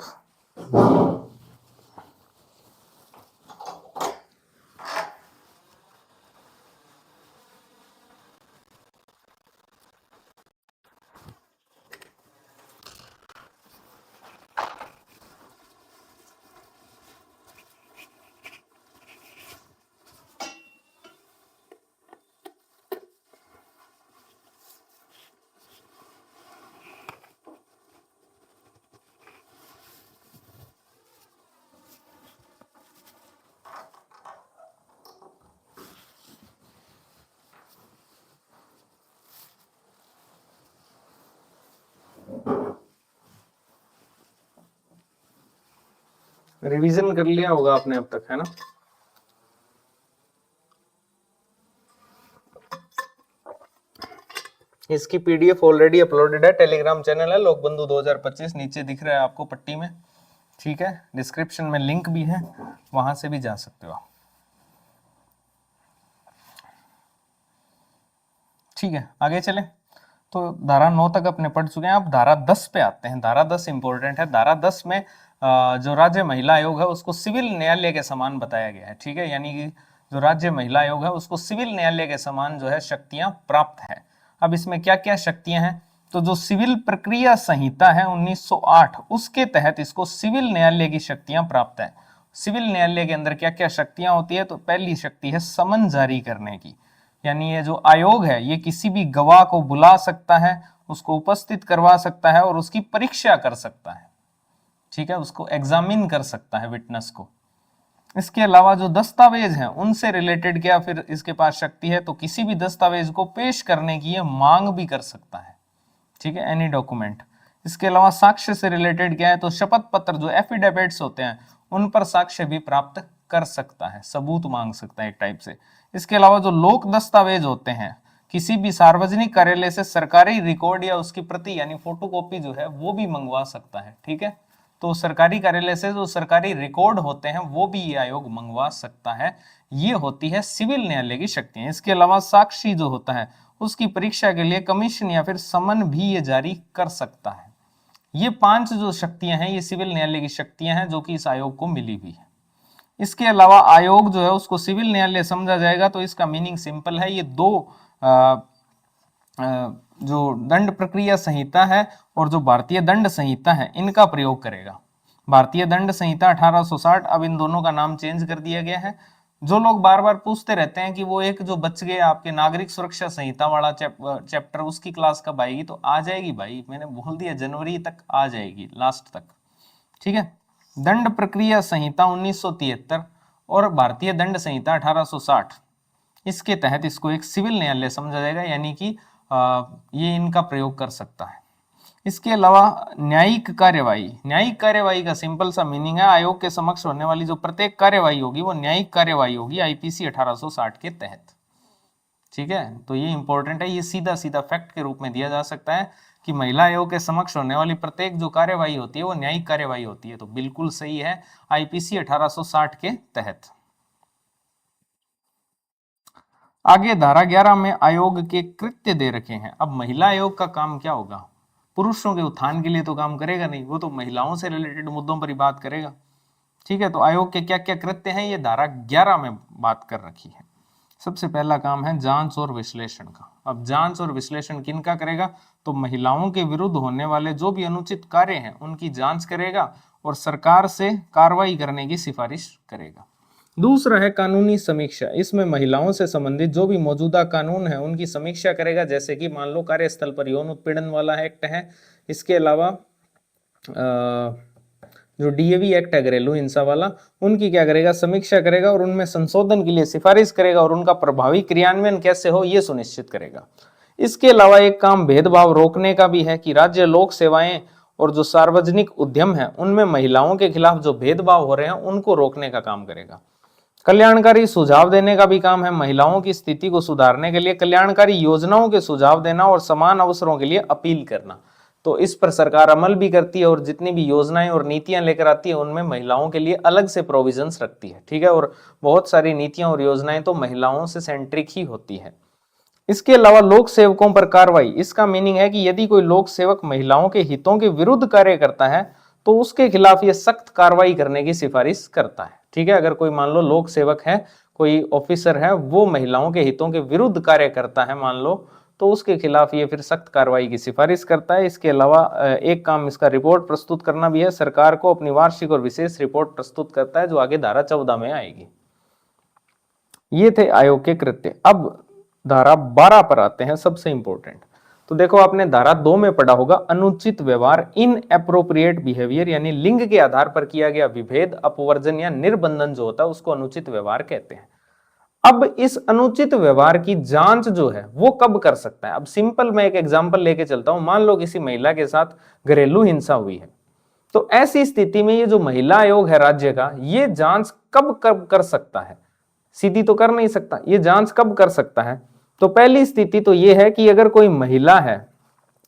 रिवीजन कर लिया होगा आपने अब तक, है ना? इसकी पीडीएफ ऑलरेडी अपलोडेड है, टेलीग्राम चैनल है लोकबंधु 2025, नीचे दिख रहा है आपको पट्टी में। ठीक है, डिस्क्रिप्शन में लिंक भी है, वहां से भी जा सकते हो। ठीक है, आगे चले। तो धारा 9 तक अपने पढ़ चुके हैं। अब धारा 10 पे आते हैं। धारा 10 इंपॉर्टेंट है। धारा 10 में जो राज्य महिला आयोग है उसको सिविल न्यायालय के समान बताया गया है। ठीक है, यानी कि जो राज्य महिला आयोग है उसको सिविल न्यायालय के समान जो है शक्तियां प्राप्त है। अब इसमें क्या क्या शक्तियां हैं? तो जो सिविल प्रक्रिया संहिता है 1908 उसके तहत इसको सिविल न्यायालय की शक्तियां प्राप्त है। सिविल न्यायालय के अंदर क्या क्या शक्तियां होती है? तो पहली शक्ति है समन जारी करने की, यानी ये जो आयोग है ये किसी भी गवाह को बुला सकता है, उसको उपस्थित करवा सकता है और उसकी परीक्षा कर सकता है। ठीक है, उसको एग्जामिन कर सकता है विटनेस को। इसके अलावा जो दस्तावेज हैं उनसे रिलेटेड क्या फिर इसके पास शक्ति है? तो किसी भी दस्तावेज को पेश करने की ये मांग भी कर सकता है। ठीक है, एनी डॉक्यूमेंट। इसके अलावा साक्ष्य से रिलेटेड क्या है? तो शपथ पत्र जो एफिडेविट्स होते हैं उन पर साक्ष्य भी प्राप्त कर सकता है, सबूत मांग सकता है एक टाइप से। इसके अलावा जो लोक दस्तावेज होते हैं, किसी भी सार्वजनिक कार्यालय से सरकारी रिकॉर्ड या उसकी प्रति यानी फोटोकॉपी जो है वो भी मंगवा सकता है। ठीक है, तो सरकारी कार्यालय से जो सरकारी रिकॉर्ड होते हैं वो भी ये आयोग मंगवा सकता है। ये होती है सिविल न्यायालय की शक्तियां। इसके अलावा साक्षी जो होता है उसकी परीक्षा के लिए कमीशन या फिर समन भी ये जारी कर सकता है। ये 5 जो शक्तियां हैं ये सिविल न्यायालय की शक्तियां हैं जो कि इस आयोग को मिली हुई है। इसके अलावा आयोग जो है उसको सिविल न्यायालय समझा जाएगा तो इसका मीनिंग सिंपल है, ये दो जो दंड प्रक्रिया संहिता है और जो भारतीय दंड संहिता है इनका प्रयोग करेगा। भारतीय दंड संहिता 1860, अब इन दोनों का नाम चेंज कर दिया गया है। जो लोग बार बार पूछते रहते हैं कि वो एक जो बच गए आपके नागरिक सुरक्षा संहिता वाला चैप्टर उसकी क्लास कब आएगी, तो आ जाएगी भाई, मैंने बोल दिया जनवरी तक आ जाएगी, लास्ट तक। ठीक है, दंड प्रक्रिया संहिता 1973 और भारतीय दंड संहिता 1860, इसके तहत इसको एक सिविल न्यायालय समझा जाएगा, यानी कि ये इनका प्रयोग कर सकता है। इसके अलावा न्यायिक कार्यवाही, न्यायिक कार्यवाही का सिंपल सा मीनिंग है आयोग के समक्ष होने वाली जो प्रत्येक कार्यवाही होगी वो न्यायिक कार्यवाही होगी आईपीसी 1860 के तहत। ठीक है, तो ये इंपॉर्टेंट है, ये सीधा सीधा फैक्ट के रूप में दिया जा सकता है कि महिला आयोग के समक्ष होने वाली प्रत्येक जो कार्यवाही होती है वो न्यायिक कार्यवाही होती है। तो बिल्कुल सही है, आईपीसी 1860 के तहत। आगे धारा 11 में आयोग के कृत्य दे रखे हैं। अब महिला आयोग का काम क्या होगा? पुरुषों के उत्थान के लिए तो काम करेगा नहीं, वो तो महिलाओं से रिलेटेड मुद्दों पर ही बात करेगा। ठीक है, तो आयोग के क्या क्या कृत्य हैं ये धारा 11 में बात कर रखी है। सबसे पहला काम है जांच और विश्लेषण का। अब जांच और विश्लेषण किनका करेगा? तो महिलाओं के विरुद्ध होने वाले जो भी अनुचित कार्य हैं उनकी जांच करेगा और सरकार से कार्रवाई करने की सिफारिश करेगा। दूसरा है कानूनी समीक्षा। इसमें महिलाओं से संबंधित जो भी मौजूदा कानून है उनकी समीक्षा करेगा, जैसे कि मान लो कार्यस्थल पर यौन उत्पीड़न वाला एक्ट है, इसके अलावा जो डीएवी एक्ट है घरेलू हिंसा वाला, उनकी क्या करेगा? समीक्षा करेगा और उनमें संशोधन के लिए सिफारिश करेगा और उनका प्रभावी क्रियान्वयन कैसे हो ये सुनिश्चित करेगा। इसके अलावा एक काम भेदभाव रोकने का भी है कि राज्य लोक सेवाएं और जो सार्वजनिक उद्यम है उनमें महिलाओं के खिलाफ जो भेदभाव हो रहे हैं उनको रोकने का काम करेगा। कल्याणकारी सुझाव देने का भी काम है। महिलाओं की स्थिति को सुधारने के लिए कल्याणकारी योजनाओं के सुझाव देना और समान अवसरों के लिए अपील करना। तो इस पर सरकार अमल भी करती है और जितनी भी योजनाएं और नीतियां लेकर आती है उनमें महिलाओं के लिए अलग से प्रोविजंस रखती है। ठीक है, और बहुत सारी नीतियां और योजनाएं तो महिलाओं से सेंट्रिक ही होती है। इसके अलावा लोक सेवकों पर कार्रवाई। इसका मीनिंग है कि यदि कोई लोक सेवक महिलाओं के हितों के विरुद्ध कार्य करता है तो उसके खिलाफ यह सख्त कार्रवाई करने की सिफारिश करता है। ठीक है, अगर कोई मान लो लोक सेवक है, कोई ऑफिसर है, वो महिलाओं के हितों के विरुद्ध कार्य करता है मान लो, तो उसके खिलाफ ये फिर सख्त कार्रवाई की सिफारिश करता है। इसके अलावा एक काम इसका रिपोर्ट प्रस्तुत करना भी है। सरकार को अपनी वार्षिक और विशेष रिपोर्ट प्रस्तुत करता है जो आगे धारा 14 में आएगी। ये थे आयोग के कृत्य। अब धारा 12 पर आते हैं, सबसे इंपॉर्टेंट। तो देखो आपने धारा 2 में पढ़ा होगा अनुचित व्यवहार, इन एप्रोप्रिएट बिहेवियर, यानी लिंग के आधार पर किया गया विभेद, अपवर्जन या निर्बंधन जो होता है उसको अनुचित व्यवहार कहते हैं। अब इस अनुचित व्यवहार की जांच जो है वो कब कर सकता है? अब सिंपल मैं एक एग्जांपल लेके चलता हूं। मान लो किसी महिला के साथ घरेलू हिंसा हुई है, तो ऐसी स्थिति में ये जो महिला आयोग है राज्य का, ये जांच कब कब कर सकता है? सीधी तो कर नहीं सकता, ये जांच कब कर सकता है? तो पहली स्थिति तो ये है कि अगर कोई महिला है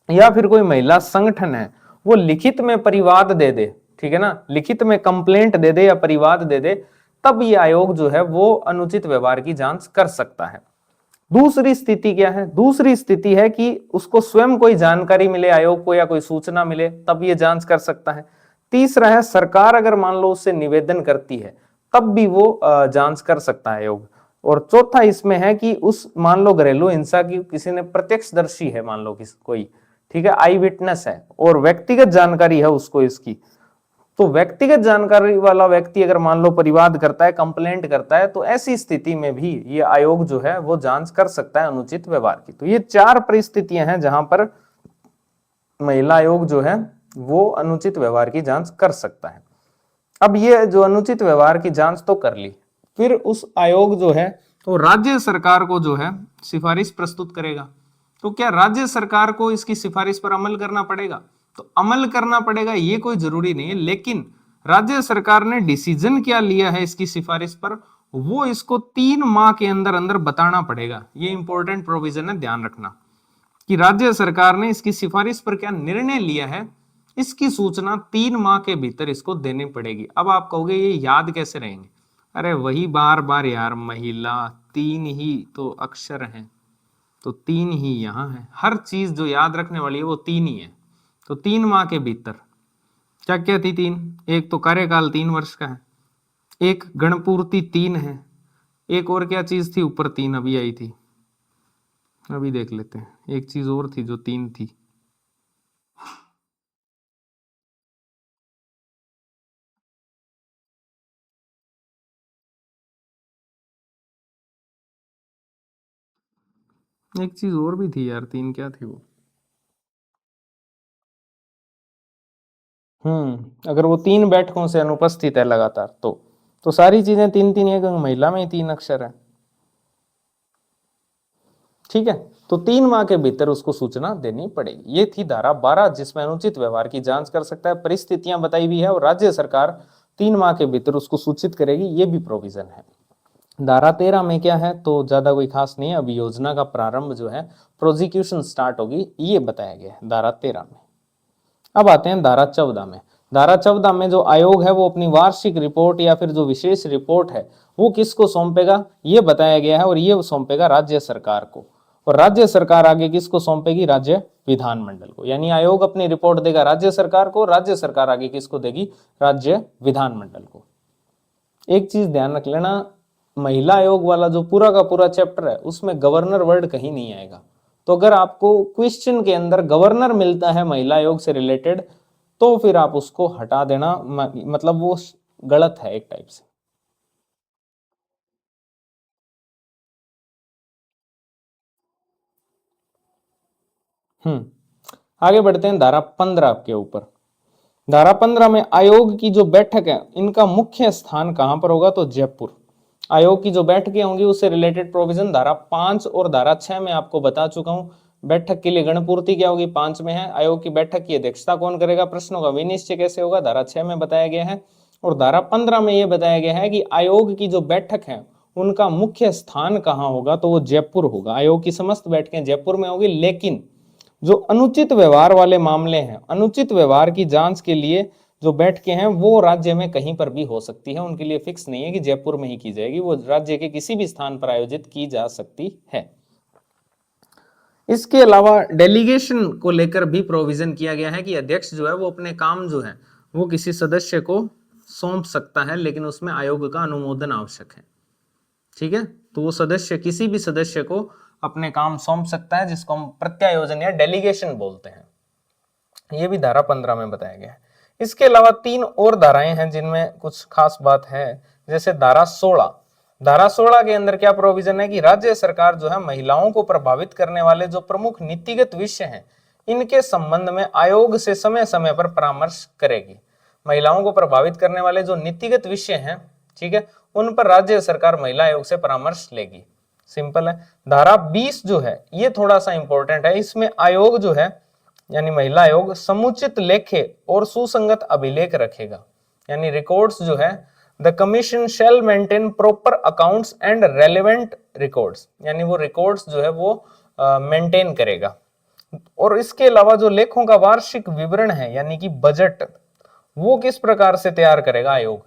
या फिर कोई महिला संगठन है वो लिखित में परिवाद दे दे, ठीक है ना, लिखित में कंप्लेंट दे दे या परिवाद दे दे, तब ये आयोग जो है वो अनुचित व्यवहार की जांच कर सकता है। दूसरी स्थिति क्या है? दूसरी स्थिति है कि उसको स्वयं कोई जानकारी मिले आयोग को या कोई सूचना मिले, तब ये जांच कर सकता है। तीसरा है सरकार अगर मान लो उससे निवेदन करती है तब भी वो जांच कर सकता है आयोग। और चौथा इसमें है कि उस मान लो घरेलू हिंसा की किसी ने प्रत्यक्षदर्शी है, मान लो किसी कोई, ठीक है, आई विटनेस है और व्यक्तिगत जानकारी है उसको इसकी, तो व्यक्तिगत जानकारी वाला व्यक्ति अगर मान लो परिवाद करता है, कंप्लेंट करता है, तो ऐसी स्थिति में भी ये आयोग जो है वो जांच कर सकता है अनुचित व्यवहार की। तो ये 4 परिस्थितियां हैं जहां पर महिला आयोग जो है वो अनुचित व्यवहार की जांच कर सकता है। अब ये जो अनुचित व्यवहार की जांच तो कर ली, फिर उस आयोग जो है तो राज्य सरकार को जो है सिफारिश प्रस्तुत करेगा। तो क्या राज्य सरकार को इसकी सिफारिश पर अमल करना पड़ेगा? तो अमल करना पड़ेगा ये कोई जरूरी नहीं है, लेकिन राज्य सरकार ने डिसीजन क्या लिया है इसकी सिफारिश पर वो इसको 3 माह के अंदर अंदर बताना पड़ेगा। ये इंपॉर्टेंट प्रोविजन है, ध्यान रखना कि राज्य सरकार ने इसकी सिफारिश पर क्या निर्णय लिया है, इसकी सूचना 3 माह के भीतर इसको देनी पड़ेगी। अब आप कहोगे ये याद कैसे रहेंगे? अरे वही बार बार यार, महिला 3 ही तो अक्षर हैं, तो 3 ही यहां है। हर चीज जो याद रखने वाली है वो 3 ही है। तो 3 माह के भीतर क्या क्या थी 3? एक तो कार्यकाल 3 वर्ष का है, एक गणपूर्ति 3 है, एक और क्या चीज थी ऊपर 3 अभी आई थी, अभी देख लेते हैं। एक चीज और थी जो 3 थी, एक चीज और भी थी यार, 3 क्या थी वो? अगर वो 3 बैठकों से अनुपस्थित है लगातार तो सारी चीजें 3 है, क्योंकि महिला में ही 3 अक्षर है। ठीक है, तो 3 माह के भीतर उसको सूचना देनी पड़ेगी। ये थी धारा 12 जिसमें अनुचित व्यवहार की जांच कर सकता है, परिस्थितियां बताई हुई है और राज्य सरकार 3 माह के भीतर उसको सूचित करेगी, ये भी प्रोविजन है। धारा 13 में क्या है? तो ज्यादा कोई खास नहीं है, अभी योजना का प्रारंभ जो है प्रोसिक्यूशन स्टार्ट होगी, ये बताया गया है धारा 13 में। अब आते हैं धारा 14 में। धारा 14 में जो आयोग है वो अपनी वार्षिक रिपोर्ट या फिर जो विशेष रिपोर्ट है वो किसको सौंपेगा, ये बताया गया है, और ये सौंपेगा राज्य सरकार को, और राज्य सरकार आगे किसको सौंपेगी, राज्य विधानमंडल को। यानी आयोग अपनी रिपोर्ट देगा राज्य सरकार को, राज्य सरकार आगे किसको देगी, राज्य विधानमंडल को। एक चीज ध्यान रख लेना, महिला आयोग वाला जो पूरा का पूरा चैप्टर है उसमें गवर्नर वर्ड कहीं नहीं आएगा। तो अगर आपको क्वेश्चन के अंदर गवर्नर मिलता है महिला आयोग से रिलेटेड तो फिर आप उसको हटा देना, मतलब वो गलत है एक टाइप से। आगे बढ़ते हैं धारा 15 के ऊपर। धारा 15 में आयोग की जो बैठक है इनका मुख्य स्थान कहां पर होगा, तो जयपुर। आयोग की जो बैठकें होंगी उससे रिलेटेड प्रोविजन धारा 5 और धारा 6 में आपको बता चुका हूं। बैठक के लिए गणपूर्ति क्या होगी, 5 में है। आयोग की बैठक की अध्यक्षता कौन करेगा, प्रश्नों का विनिश्चय कैसे होगा, धारा 6 में बताया गया है। और धारा 15 में यह बताया गया है कि आयोग की जो बैठक है उनका मुख्य स्थान कहां होगा, तो वो जयपुर होगा। आयोग की समस्त बैठकें जयपुर में होगी, लेकिन जो अनुचित व्यवहार वाले मामले हैं, अनुचित व्यवहार की जांच के लिए जो बैठकें हैं वो राज्य में कहीं पर भी हो सकती है, उनके लिए फिक्स नहीं है कि जयपुर में ही की जाएगी, वो राज्य के किसी भी स्थान पर आयोजित की जा सकती है। इसके अलावा डेलीगेशन को लेकर भी प्रोविजन किया गया है कि अध्यक्ष जो है वो अपने काम जो है वो किसी सदस्य को सौंप सकता है, लेकिन उसमें आयोग का अनुमोदन आवश्यक है। ठीक है, तो वो सदस्य किसी भी सदस्य को अपने काम सौंप सकता है, जिसको हम प्रत्यायोजन या डेलीगेशन बोलते हैं। ये भी धारा 15 में बताया गया है। इसके अलावा 3 और धाराएं हैं जिनमें कुछ खास बात है, जैसे धारा 16। धारा 16 के अंदर क्या प्रोविजन है कि राज्य सरकार जो है महिलाओं को प्रभावित करने वाले जो प्रमुख नीतिगत विषय हैं इनके संबंध में आयोग से समय समय पर परामर्श करेगी। महिलाओं को प्रभावित करने वाले जो नीतिगत विषय हैं, ठीक है, उन पर राज्य सरकार महिला आयोग से परामर्श लेगी। सिंपल है। धारा 20 जो है ये थोड़ा सा इंपॉर्टेंट है। इसमें आयोग जो है यानी महिला आयोग समुचित लेखे और सुसंगत अभिलेख रखेगा। यानी रिकॉर्ड्स जो है, the commission shell maintain proper accounts and relevant records, यानी वो रिकॉर्ड्स जो है वो मेंटेन करेगा। और इसके अलावा जो लेखों का वार्षिक विवरण है यानी कि बजट, वो किस प्रकार से तैयार करेगा आयोग,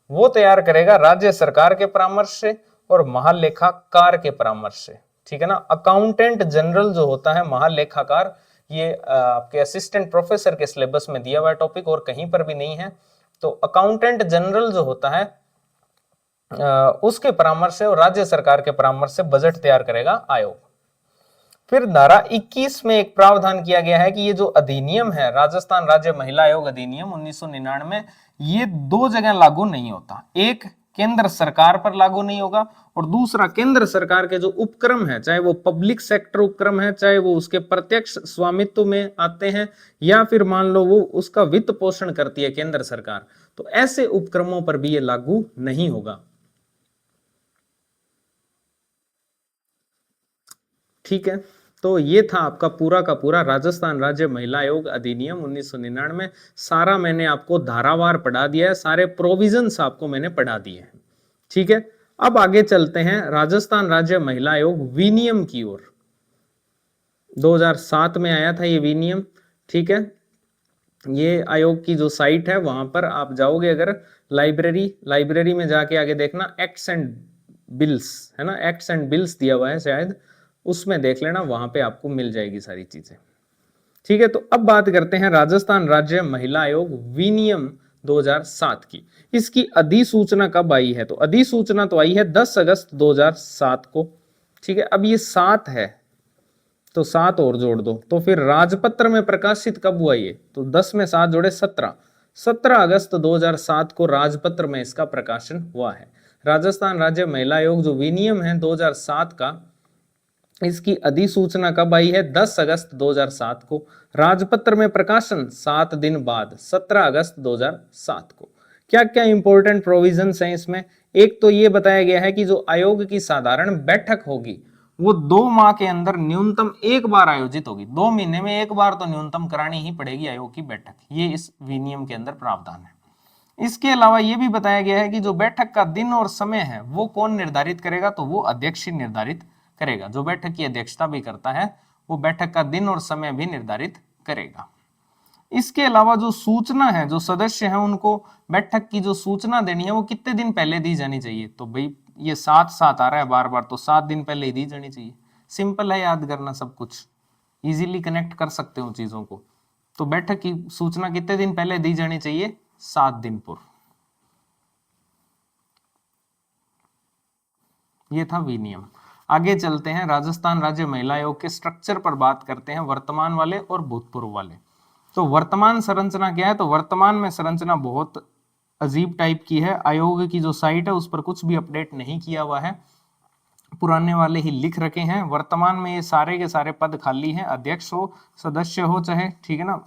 वो तैयार करेगा राज्य सरकार के परामर्श से और महालेखाकार के परामर्श से। ठीक है ना। अकाउंटेंट जनरल जो होता है महालेखाकार, ये आपके असिस्टेंट प्रोफेसर के सिलेबस में दिया हुआ टॉपिक और कहीं पर भी नहीं है। तो अकाउंटेंट जनरल जो होता है उसके परामर्श से और राज्य सरकार के परामर्श से बजट तैयार करेगा आयोग। फिर धारा 21 में एक प्रावधान किया गया है कि ये जो अधिनियम है राजस्थान राज्य महिला आयोग अधिनियम 1999, ये 2 जगह लागू नहीं होता। एक केंद्र सरकार पर लागू नहीं होगा और दूसरा केंद्र सरकार के जो उपक्रम है, चाहे वो पब्लिक सेक्टर उपक्रम है, चाहे वो उसके प्रत्यक्ष स्वामित्व में आते हैं या फिर मान लो वो उसका वित्त पोषण करती है केंद्र सरकार, तो ऐसे उपक्रमों पर भी ये लागू नहीं होगा। ठीक है, तो ये था आपका पूरा का पूरा राजस्थान राज्य महिला आयोग अधिनियम 1999। सारा मैंने आपको धारावार पढ़ा दिया है, सारे प्रोविजंस आपको मैंने पढ़ा दिए हैं। ठीक है, अब आगे चलते हैं राजस्थान राज्य महिला आयोग विनियम की ओर। 2007 में आया था ये विनियम। ठीक है, ये आयोग की जो साइट है वहां पर आप जाओगे, अगर लाइब्रेरी में जाके आगे देखना एक्ट्स एंड बिल्स है ना, एक्ट्स एंड बिल्स दिया हुआ है शायद, उसमें देख लेना, वहां पे आपको मिल जाएगी सारी चीजें। ठीक है, तो अब बात करते हैं राजस्थान राज्य महिला आयोग विनियम 2007 की। इसकी अधिसूचना कब आई है, तो अधिसूचना तो आई है 10 अगस्त 2007 को। ठीक है, अब ये 7 है तो 7 और जोड़ दो, तो फिर राजपत्र में प्रकाशित कब हुआ ये, तो 10 में 7 जोड़े 17 अगस्त 2007 को राजपत्र में इसका प्रकाशन हुआ है। राजस्थान राज्य महिला आयोग जो विनियम है 2007 का, इसकी अधिसूचना कब आई है, 10 अगस्त 2007 को। राजपत्र में प्रकाशन 7 दिन बाद 17 अगस्त 2007 को। क्या क्या इंपॉर्टेंट प्रोविजंस हैं इसमें, एक तो ये बताया गया है कि जो आयोग की साधारण बैठक होगी वो 2 माह के अंदर न्यूनतम 1 बार आयोजित होगी। 2 महीने में 1 बार तो न्यूनतम करानी ही पड़ेगी आयोग की बैठक, ये इस विनियम के अंदर प्रावधान है। इसके अलावा ये भी बताया गया है कि जो बैठक का दिन और समय है वो कौन निर्धारित करेगा, तो वो अध्यक्ष ही निर्धारित करेगा। जो बैठक की अध्यक्षता भी करता है वो बैठक का दिन और समय भी निर्धारित करेगा। इसके अलावा जो सूचना है, जो सदस्य हैं उनको बैठक की जो सूचना देनी है वो कितने दिन पहले दी जानी चाहिए? तो भाई ये 7-7 आ रहा है बार बार, तो 7 दिन पहले ही दी जानी चाहिए। सिंपल है याद करना, सब कुछ इजीली कनेक्ट कर सकते हो चीजों को। तो बैठक की सूचना कितने दिन पहले दी जानी चाहिए? 7 दिन पूर्व। ये था विनियम। आगे चलते हैं, राजस्थान राज्य महिला आयोग के स्ट्रक्चर पर बात करते हैं, वर्तमान वाले और भूतपूर्व वाले। तो वर्तमान संरचना क्या है? तो वर्तमान में संरचना बहुत अजीब टाइप की है। आयोग की जो साइट है उस पर कुछ भी अपडेट नहीं किया हुआ है, पुराने वाले ही लिख रखे हैं। वर्तमान में ये सारे के सारे पद खाली हैं, अध्यक्ष हो, सदस्य हो चाहे, ठीक है ना,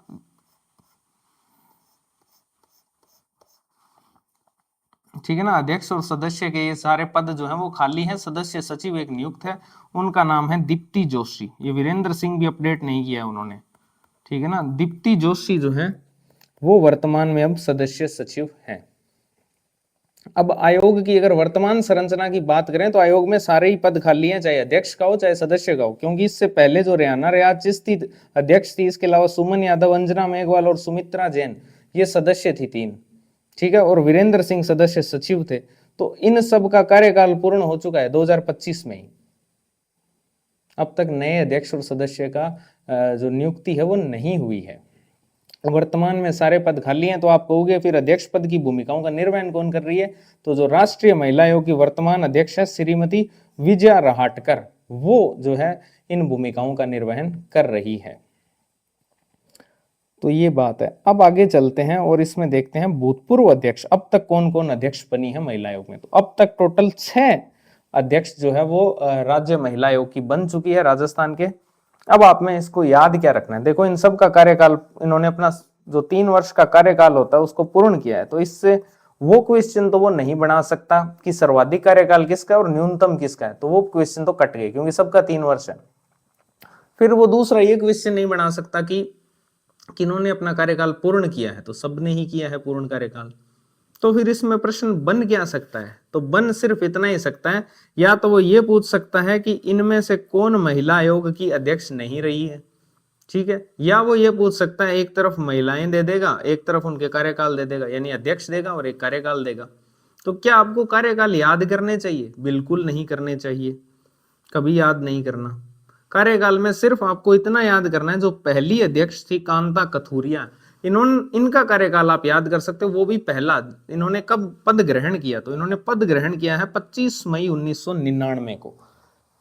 ठीक है ना, अध्यक्ष और सदस्य के ये सारे पद जो हैं वो खाली हैं। सदस्य सचिव एक नियुक्त है, उनका नाम है दीप्ति जोशी। ये वीरेंद्र सिंह भी अपडेट नहीं किया उन्होंने, ठीक है ना। दीप्ति जोशी जो है वो वर्तमान में अब सदस्य सचिव हैं। अब आयोग की अगर वर्तमान संरचना की बात करें तो आयोग में सारे ही पद खाली हैं, चाहे अध्यक्ष का हो चाहे सदस्य का हो, क्योंकि इससे पहले जो रेहाना रियाज चिश्ती अध्यक्ष थी, इसके अलावा सुमन यादव, अंजना मेघवाल और सुमित्रा जैन ये सदस्य थी 3, ठीक है, और वीरेंद्र सिंह सदस्य सचिव थे। तो इन सब का कार्यकाल पूर्ण हो चुका है 2025 में ही। अब तक नए अध्यक्ष और सदस्य का जो नियुक्ति है वो नहीं हुई है। वर्तमान में सारे पद खाली हैं। तो आप कहोगे फिर अध्यक्ष पद की भूमिकाओं का निर्वहन कौन कर रही है? तो जो राष्ट्रीय महिला आयोग की वर्तमान अध्यक्ष है श्रीमती विजया रहाटकर, वो जो है इन भूमिकाओं का निर्वहन कर रही है। तो ये बात है। अब आगे चलते हैं और इसमें देखते हैं भूतपूर्व अध्यक्ष अब तक कौन कौन अध्यक्ष बनी है महिला आयोग में। तो अब तक टोटल 6 अध्यक्ष जो है वो राज्य महिला आयोग की बन चुकी है राजस्थान के। अब आप में इसको याद क्या रखना है? देखो इन सब का कार्यकाल, इन्होंने अपना जो 3 वर्ष का कार्यकाल होता है उसको पूर्ण किया है, तो इससे वो क्वेश्चन तो वो नहीं बना सकता कि सर्वाधिक कार्यकाल किसका है और न्यूनतम किसका है, तो वो क्वेश्चन तो कट गए क्योंकि सबका 3 वर्ष है। फिर वो दूसरा ये क्वेश्चन नहीं बना सकता कि किन्होंने अपना कार्यकाल पूर्ण किया है, तो सबने ही किया है पूर्ण कार्यकाल। तो फिर इसमें प्रश्न बन क्या सकता है? तो बन सिर्फ इतना ही सकता है, या तो वो ये पूछ सकता है कि इनमें से कौन महिला आयोग की अध्यक्ष नहीं रही है, ठीक है, या वो ये पूछ सकता है एक तरफ महिलाएं दे देगा, एक तरफ उनके कार्यकाल दे देगा, यानी अध्यक्ष देगा और एक कार्यकाल देगा। तो क्या आपको कार्यकाल याद करने चाहिए? बिल्कुल नहीं करने चाहिए, कभी याद नहीं करना। कार्यकाल में सिर्फ आपको इतना याद करना है, जो पहली अध्यक्ष थी कांता कथूरिया, इनका कार्यकाल आप याद कर सकते हो। वो भी पहला, इन्होंने कब पद ग्रहण किया? तो इन्होंने पद ग्रहण किया है 25 मई 1999 को।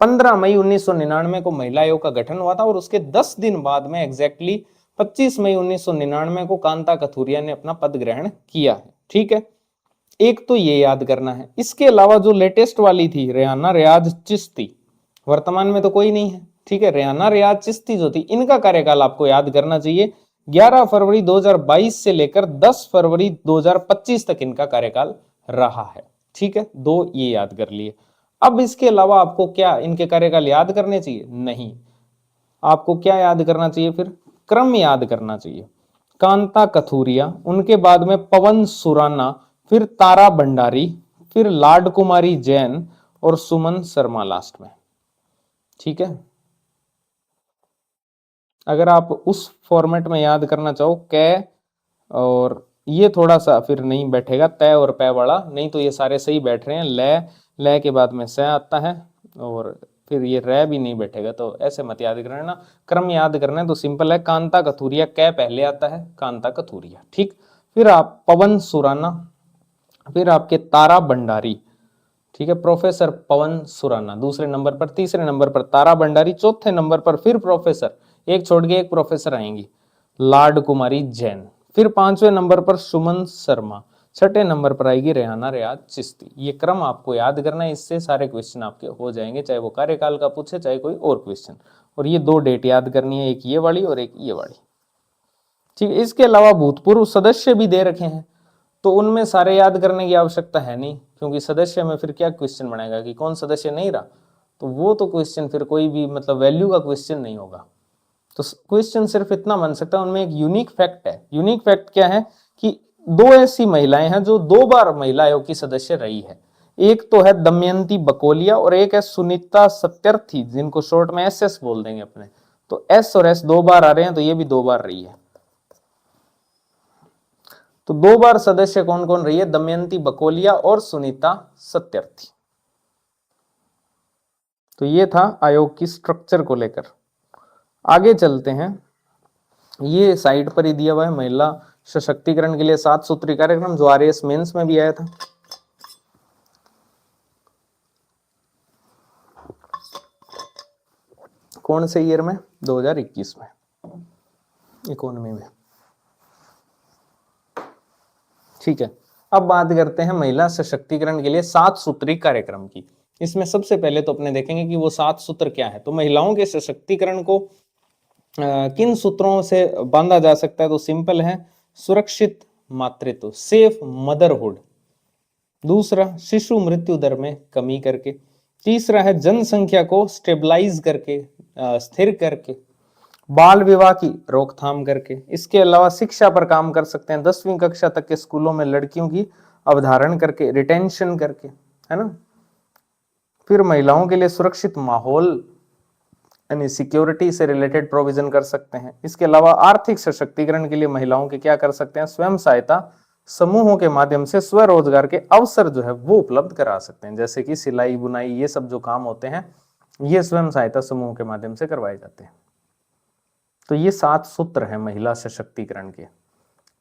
15 मई 1999 को महिला आयोग का गठन हुआ था और उसके 10 दिन बाद में एग्जैक्टली 25 मई 1999 को कांता कथूरिया ने अपना पद ग्रहण किया है, ठीक है। एक तो ये याद करना है। इसके अलावा जो लेटेस्ट वाली थी रेहाना रियाज चिश्ती, वर्तमान में तो कोई नहीं है, ठीक है। रेहाना रियाज चिश्ती जो थी, इनका कार्यकाल आपको याद करना चाहिए। 11 फरवरी 2022 से लेकर 10 फरवरी 2025 तक इनका कार्यकाल रहा है, ठीक है। 2 ये याद कर लिए। अब इसके अलावा आपको क्या इनके कार्यकाल याद करने चाहिए? नहीं। आपको क्या याद करना चाहिए? फिर क्रम याद करना चाहिए। कांता कथूरिया, उनके बाद में पवन सुराना, फिर तारा भंडारी, फिर लाड कुमारी जैन और सुमन शर्मा लास्ट में, ठीक है। अगर आप उस फॉर्मेट में याद करना चाहो कै, और ये थोड़ा सा फिर नहीं बैठेगा तय और पै वाला, नहीं तो ये सारे सही बैठ रहे हैं। ले के बाद में स आता है और फिर ये रै भी नहीं बैठेगा, तो ऐसे मत याद करना ना। क्रम याद करना है तो सिंपल है, कांता कथूरिया, कै पहले आता है, कांता कथूरिया, ठीक। फिर आप पवन सुराना, फिर आपके तारा भंडारी, ठीक है, प्रोफेसर पवन सुराना दूसरे नंबर पर, तीसरे नंबर पर तारा भंडारी, चौथे नंबर पर फिर प्रोफेसर, एक छोड़ के एक प्रोफेसर आएंगी, लाड कुमारी जैन, फिर 5वें नंबर पर सुमन शर्मा, 6ठे नंबर पर आएगी रेहाना रियाज चिश्ती। ये क्रम आपको याद करना है, इससे सारे क्वेश्चन आपके हो जाएंगे, चाहे वो कार्यकाल का पूछे चाहे कोई और क्वेश्चन। और ये 2 डेट याद करनी है, एक ये वाली और एक ये वाली, ठीक है। इसके अलावा भूतपूर्व सदस्य भी दे रखे हैं, तो उनमें सारे याद करने की आवश्यकता है नहीं, क्योंकि सदस्य में फिर क्या क्वेश्चन बनेगा कि कौन सदस्य नहीं रहा, तो वो तो क्वेश्चन फिर कोई भी मतलब वैल्यू का क्वेश्चन नहीं होगा। तो क्वेश्चन सिर्फ इतना बन सकता है, उनमें एक यूनिक फैक्ट है। यूनिक फैक्ट क्या है कि 2 ऐसी महिलाएं हैं जो 2 बार महिला आयोग की सदस्य रही है। एक तो है दमयंती बकोलिया और एक है सुनीता सत्यर्थी, जिनको शॉर्ट में एसएस बोल देंगे अपने। तो एस और एस 2 बार आ रहे हैं, तो ये भी 2 बार रही है। तो 2 बार सदस्य कौन कौन रही है? दमयंती बकोलिया और सुनीता सत्यर्थी। तो ये था आयोग की स्ट्रक्चर को लेकर। आगे चलते हैं, ये साइट पर ही दिया हुआ है, महिला सशक्तिकरण के लिए 7 सूत्री कार्यक्रम, जो आरएएस मेंस में भी आया था। कौन से ईयर में? 2021 में, इकोनॉमी में। ठीक है, अब बात करते हैं महिला सशक्तिकरण के लिए 7 सूत्री कार्यक्रम की। इसमें सबसे पहले तो अपने देखेंगे कि वो 7 सूत्र क्या है। तो महिलाओं के सशक्तिकरण को किन सूत्रों से बांधा जा सकता है? तो सिंपल है, सुरक्षित मातृत्व, सेफ मदरहुड। दूसरा, शिशु मृत्यु दर में कमी करके। तीसरा है जनसंख्या को स्टेबलाइज करके, स्थिर करके। बाल विवाह की रोकथाम करके। इसके अलावा शिक्षा पर काम कर सकते हैं, 10वीं कक्षा तक के स्कूलों में लड़कियों की अवधारण करके, रिटेंशन करके, है ना। फिर महिलाओं के लिए सुरक्षित माहौल यानी सिक्योरिटी से रिलेटेड प्रोविजन कर सकते हैं। इसके अलावा आर्थिक सशक्तिकरण के लिए महिलाओं के क्या कर सकते हैं? स्वयं सहायता समूहों के माध्यम से स्वरोजगार के अवसर जो है वो उपलब्ध करा सकते हैं, जैसे कि सिलाई बुनाई, ये सब जो काम होते हैं ये स्वयं सहायता समूहों के माध्यम से करवाए जाते हैं। तो ये 7 सूत्र हैं महिला सशक्तिकरण के।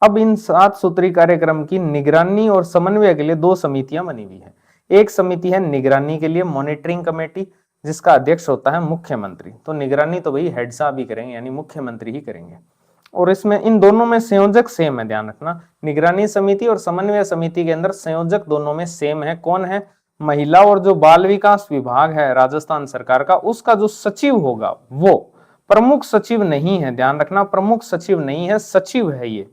अब इन 7 सूत्री कार्यक्रम की निगरानी और समन्वय के लिए 2 समितियां बनी हुई है। एक समिति है निगरानी के लिए, मॉनिटरिंग कमेटी, जिसका अध्यक्ष होता है मुख्यमंत्री। तो निगरानी तो भाई हेड साहब ही करेंगे, यानी मुख्यमंत्री ही करेंगे। और इसमें इन दोनों में संयोजक सेम है, ध्यान रखना। निगरानी समिति और समन्वय समिति के अंदर संयोजक दोनों में सेम है। कौन है? महिला और जो बाल विकास विभाग है राजस्थान सरकार का, उसका जो सचिव होगा वो प्रमुख सचिव नहीं है, ध्यान रखना, प्रमुख सचिव नहीं है, सचिव है ये।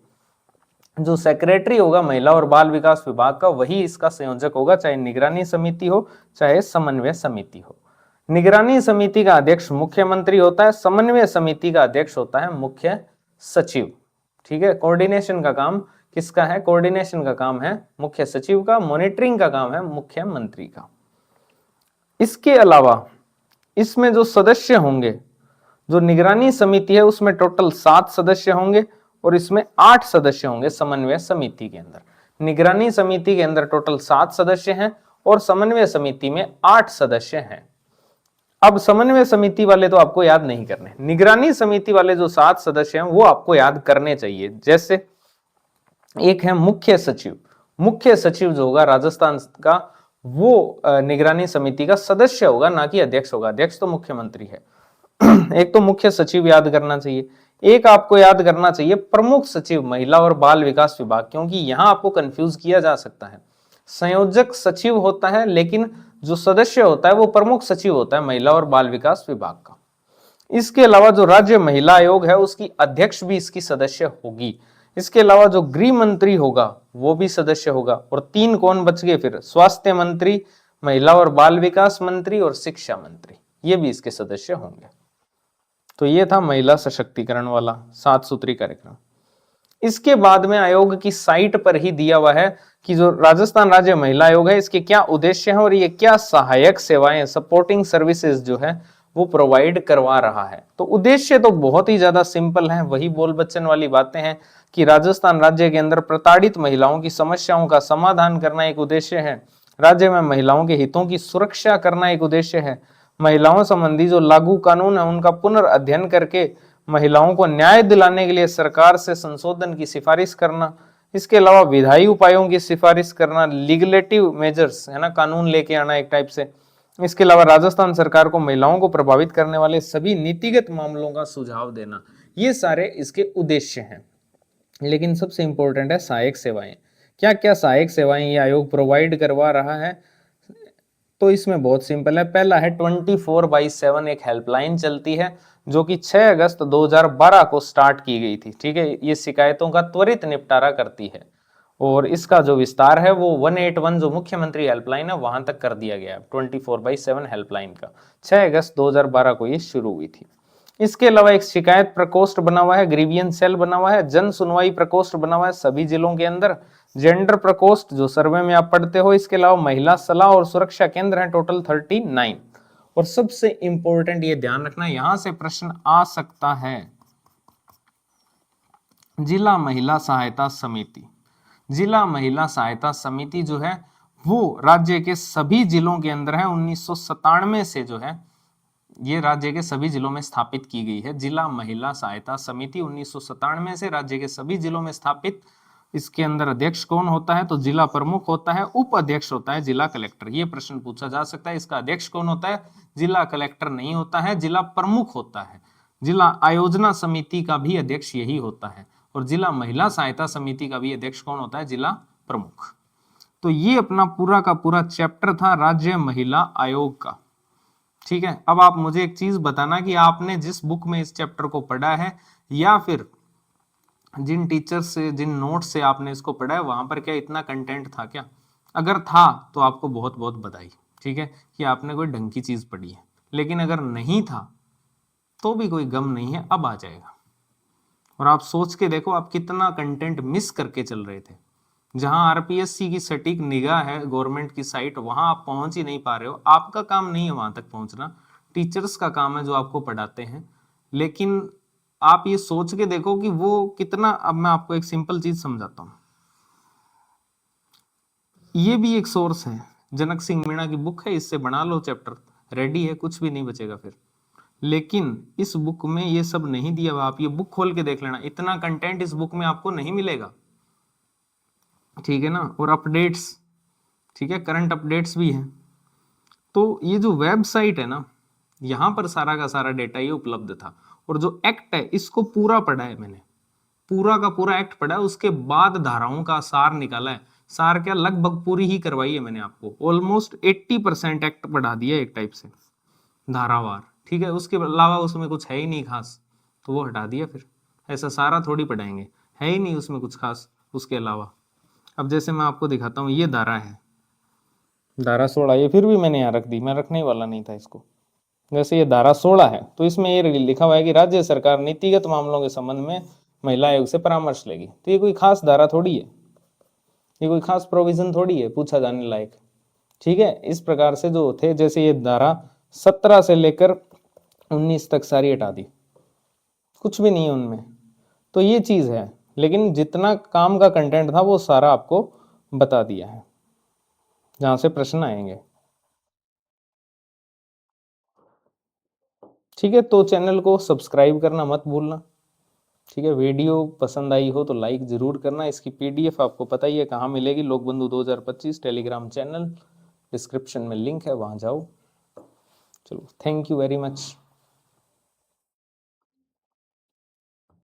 जो सेक्रेटरी होगा महिला और बाल विकास विभाग का, वही इसका संयोजक होगा, चाहे निगरानी समिति हो चाहे समन्वय समिति हो। निगरानी समिति का अध्यक्ष मुख्यमंत्री होता है, समन्वय समिति का अध्यक्ष होता है मुख्य सचिव। ठीक है, कोऑर्डिनेशन का काम किसका है? कोऑर्डिनेशन का काम है मुख्य सचिव का, मॉनिटरिंग का काम है मुख्यमंत्री का। इसके अलावा इसमें जो सदस्य होंगे, जो निगरानी समिति है उसमें टोटल 7 सदस्य होंगे और इसमें 8 सदस्य होंगे समन्वय समिति के अंदर। निगरानी समिति के अंदर टोटल 7 सदस्य हैं और समन्वय समिति में 8 सदस्य हैं। अब समन्वय समिति वाले तो आपको याद नहीं करने, निगरानी समिति वाले जो 7 सदस्य हैं वो आपको याद करने चाहिए। जैसे एक है मुख्य सचिव। मुख्य सचिव जो होगा राजस्थान का, वो निगरानी समिति का सदस्य होगा, ना कि अध्यक्ष होगा। अध्यक्ष तो मुख्यमंत्री है। एक तो मुख्य सचिव याद करना चाहिए, एक आपको याद करना चाहिए प्रमुख सचिव महिला और बाल विकास विभाग, क्योंकि यहां आपको कंफ्यूज किया जा सकता है। संयोजक सचिव होता है लेकिन जो सदस्य होता है वो प्रमुख सचिव होता है महिला और बाल विकास विभाग का। इसके अलावा जो राज्य महिला आयोग है उसकी अध्यक्ष भी इसकी सदस्य होगी। इसके अलावा जो गृह मंत्री होगा वो भी सदस्य होगा। और 3 कौन बच गए फिर? स्वास्थ्य मंत्री, महिला और बाल विकास मंत्री और शिक्षा मंत्री, ये भी इसके सदस्य होंगे। तो ये था महिला सशक्तिकरण वाला 7 सूत्री कार्यक्रम। इसके बाद में आयोग की साइट पर ही दिया हुआ है कि जो राजस्थान राज्य महिला आयोग है इसके क्या उद्देश्य हैं और ये क्या सहायक सेवाएं, सपोर्टिंग सर्विसेज जो है वो प्रोवाइड करवा रहा है। तो उद्देश्य तो बहुत ही ज्यादा सिंपल है, वही बोल बच्चन वाली बातें हैं कि राजस्थान राज्य के अंदर प्रताड़ित महिलाओं की समस्याओं का समाधान करना एक उद्देश्य है, राज्य में महिलाओं के हितों की सुरक्षा करना एक उद्देश्य है, महिलाओं संबंधी जो लागू कानून है उनका पुनर्अध्ययन करके महिलाओं को न्याय दिलाने के लिए सरकार से संशोधन की सिफारिश करना, इसके अलावा विधायी उपायों की सिफारिश करना, लीगलेटिव मेजर्स है ना, कानून लेके आना एक टाइप से। इसके अलावा राजस्थान सरकार को महिलाओं को प्रभावित करने वाले सभी नीतिगत मामलों का सुझाव देना, ये सारे इसके उद्देश्य हैं। लेकिन सबसे इंपॉर्टेंट है सहायक सेवाएं। क्या क्या सहायक सेवाएं ये आयोग प्रोवाइड करवा रहा है? तो इसमें बहुत सिंपल है। पहला है 24/7 एक हेल्पलाइन चलती है जो कि 6 अगस्त 2012 को स्टार्ट की गई थी। ठीक है, ये शिकायतों का त्वरित निपटारा करती है और इसका जो विस्तार है वो 181 जो मुख्यमंत्री हेल्पलाइन है वहां तक कर दिया गया है। 24/7 हेल्पलाइन का 6 अगस्त 2012 को ये शुरू हुई थी। इसके अलावा एक शिकायत प्रकोष्ठ बना हुआ है, ग्रीवियंस सेल बना हुआ है, जन सुनवाई प्रकोष्ठ बना हुआ है सभी जिलों के अंदर, जेंडर प्रकोष्ठ जो सर्वे में आप पढ़ते हो। इसके अलावा महिला सलाह और सुरक्षा केंद्र है टोटल 39। और सबसे इंपॉर्टेंट ये ध्यान रखना, यहां से प्रश्न आ सकता है, जिला महिला सहायता समिति। जिला महिला सहायता समिति जो है वो राज्य के सभी जिलों के अंदर है। 1997 से जो है ये राज्य के सभी जिलों में स्थापित की गई है। जिला महिला सहायता समिति 1997 से राज्य के सभी जिलों में स्थापित। इसके अंदर अध्यक्ष कौन होता है? तो जिला प्रमुख होता है, उप अध्यक्ष होता है जिला कलेक्टर। ये प्रश्न पूछा जा सकता है। इसका अध्यक्ष कौन होता है? जिला कलेक्टर नहीं होता है, जिला प्रमुख होता है। जिला आयोजना समिति का भी अध्यक्ष यही होता है और जिला महिला सहायता समिति का भी अध्यक्ष कौन होता है? जिला प्रमुख। तो ये अपना पूरा का पूरा चैप्टर था राज्य महिला आयोग का। ठीक है, अब आप मुझे एक चीज बताना कि आपने जिस बुक में इस चैप्टर को पढ़ा है या फिर जिन टीचर से, जिन नोट से आपने इसको पढ़ा है, वहां पर क्या इतना कंटेंट था क्या? अगर था तो आपको बहुत बहुत बधाई। ठीक है, कि आपने कोई ढंग की चीज पढ़ी है। लेकिन अगर नहीं था तो भी कोई गम नहीं है, अब आ जाएगा। और आप सोच के देखो आप कितना कंटेंट मिस करके चल रहे थे। जहां आरपीएससी की सटीक निगाह है, गवर्नमेंट की साइट, वहां आप पहुंच ही नहीं पा रहे हो। आपका काम नहीं है वहां तक पहुंचना, टीचर्स का काम है जो आपको पढ़ाते हैं। लेकिन आप ये सोच के देखो कि वो कितना। अब मैं आपको एक सिंपल चीज समझाता हूं। ये भी एक सोर्स है, जनक सिंह मीणा की बुक है, इससे बना लो चैप्टर, रेडी है, कुछ भी नहीं बचेगा फिर। लेकिन इस बुक में ये सब नहीं दिया हुआ। आप ये बुक खोल के देख लेना, इतना कंटेंट इस बुक में आपको नहीं मिलेगा। ठीक है ना? और अपडेट्स, ठीक है, करंट अपडेट्स भी हैं। तो ये जो वेबसाइट है ना, यहां पर सारा का सारा डेटा ये उपलब्ध था। और जो एक्ट है इसको पूरा पढ़ा है मैंने, पूरा का पूरा एक्ट पढ़ा है। उसके बाद धाराओं का सार निकाला है। सार क्या, लगभग पूरी ही करवाई है मैंने आपको। ऑलमोस्ट 80% एक्ट पढ़ा दिया एक टाइप से धारावार। ठीक है, उसके अलावा उसमें कुछ है ही नहीं खास, तो वो हटा दिया। फिर ऐसा सारा थोड़ी पढ़ाएंगे, है ही नहीं उसमें कुछ खास उसके अलावा। अब जैसे मैं आपको दिखाता हूँ, ये धारा है, धारा 16। ये फिर भी मैंने यहाँ रख दी, मैं रखने वाला नहीं था इसको। जैसे ये धारा 16 है, तो इसमें ये लिखा हुआ है कि राज्य सरकार नीतिगत मामलों के संबंध में महिला आयोग से परामर्श लेगी। तो ये कोई खास धारा थोड़ी है, ये कोई खास प्रोविजन थोड़ी है पूछा जाने लायक। ठीक है, इस प्रकार से जो थे, जैसे ये धारा 17 से लेकर 19 तक सारी हटा दी, कुछ भी नहीं है उनमें। तो ये चीज है, लेकिन जितना काम का कंटेंट था वो सारा आपको बता दिया है, जहां से प्रश्न आएंगे। ठीक है, तो चैनल को सब्सक्राइब करना मत भूलना। ठीक है, वीडियो पसंद आई हो तो लाइक जरूर करना। इसकी पीडीएफ आपको पता ही है कहाँ मिलेगी, लोकबंधु 2025 टेलीग्राम चैनल, डिस्क्रिप्शन में लिंक है, वहां जाओ। चलो, थैंक यू वेरी मच।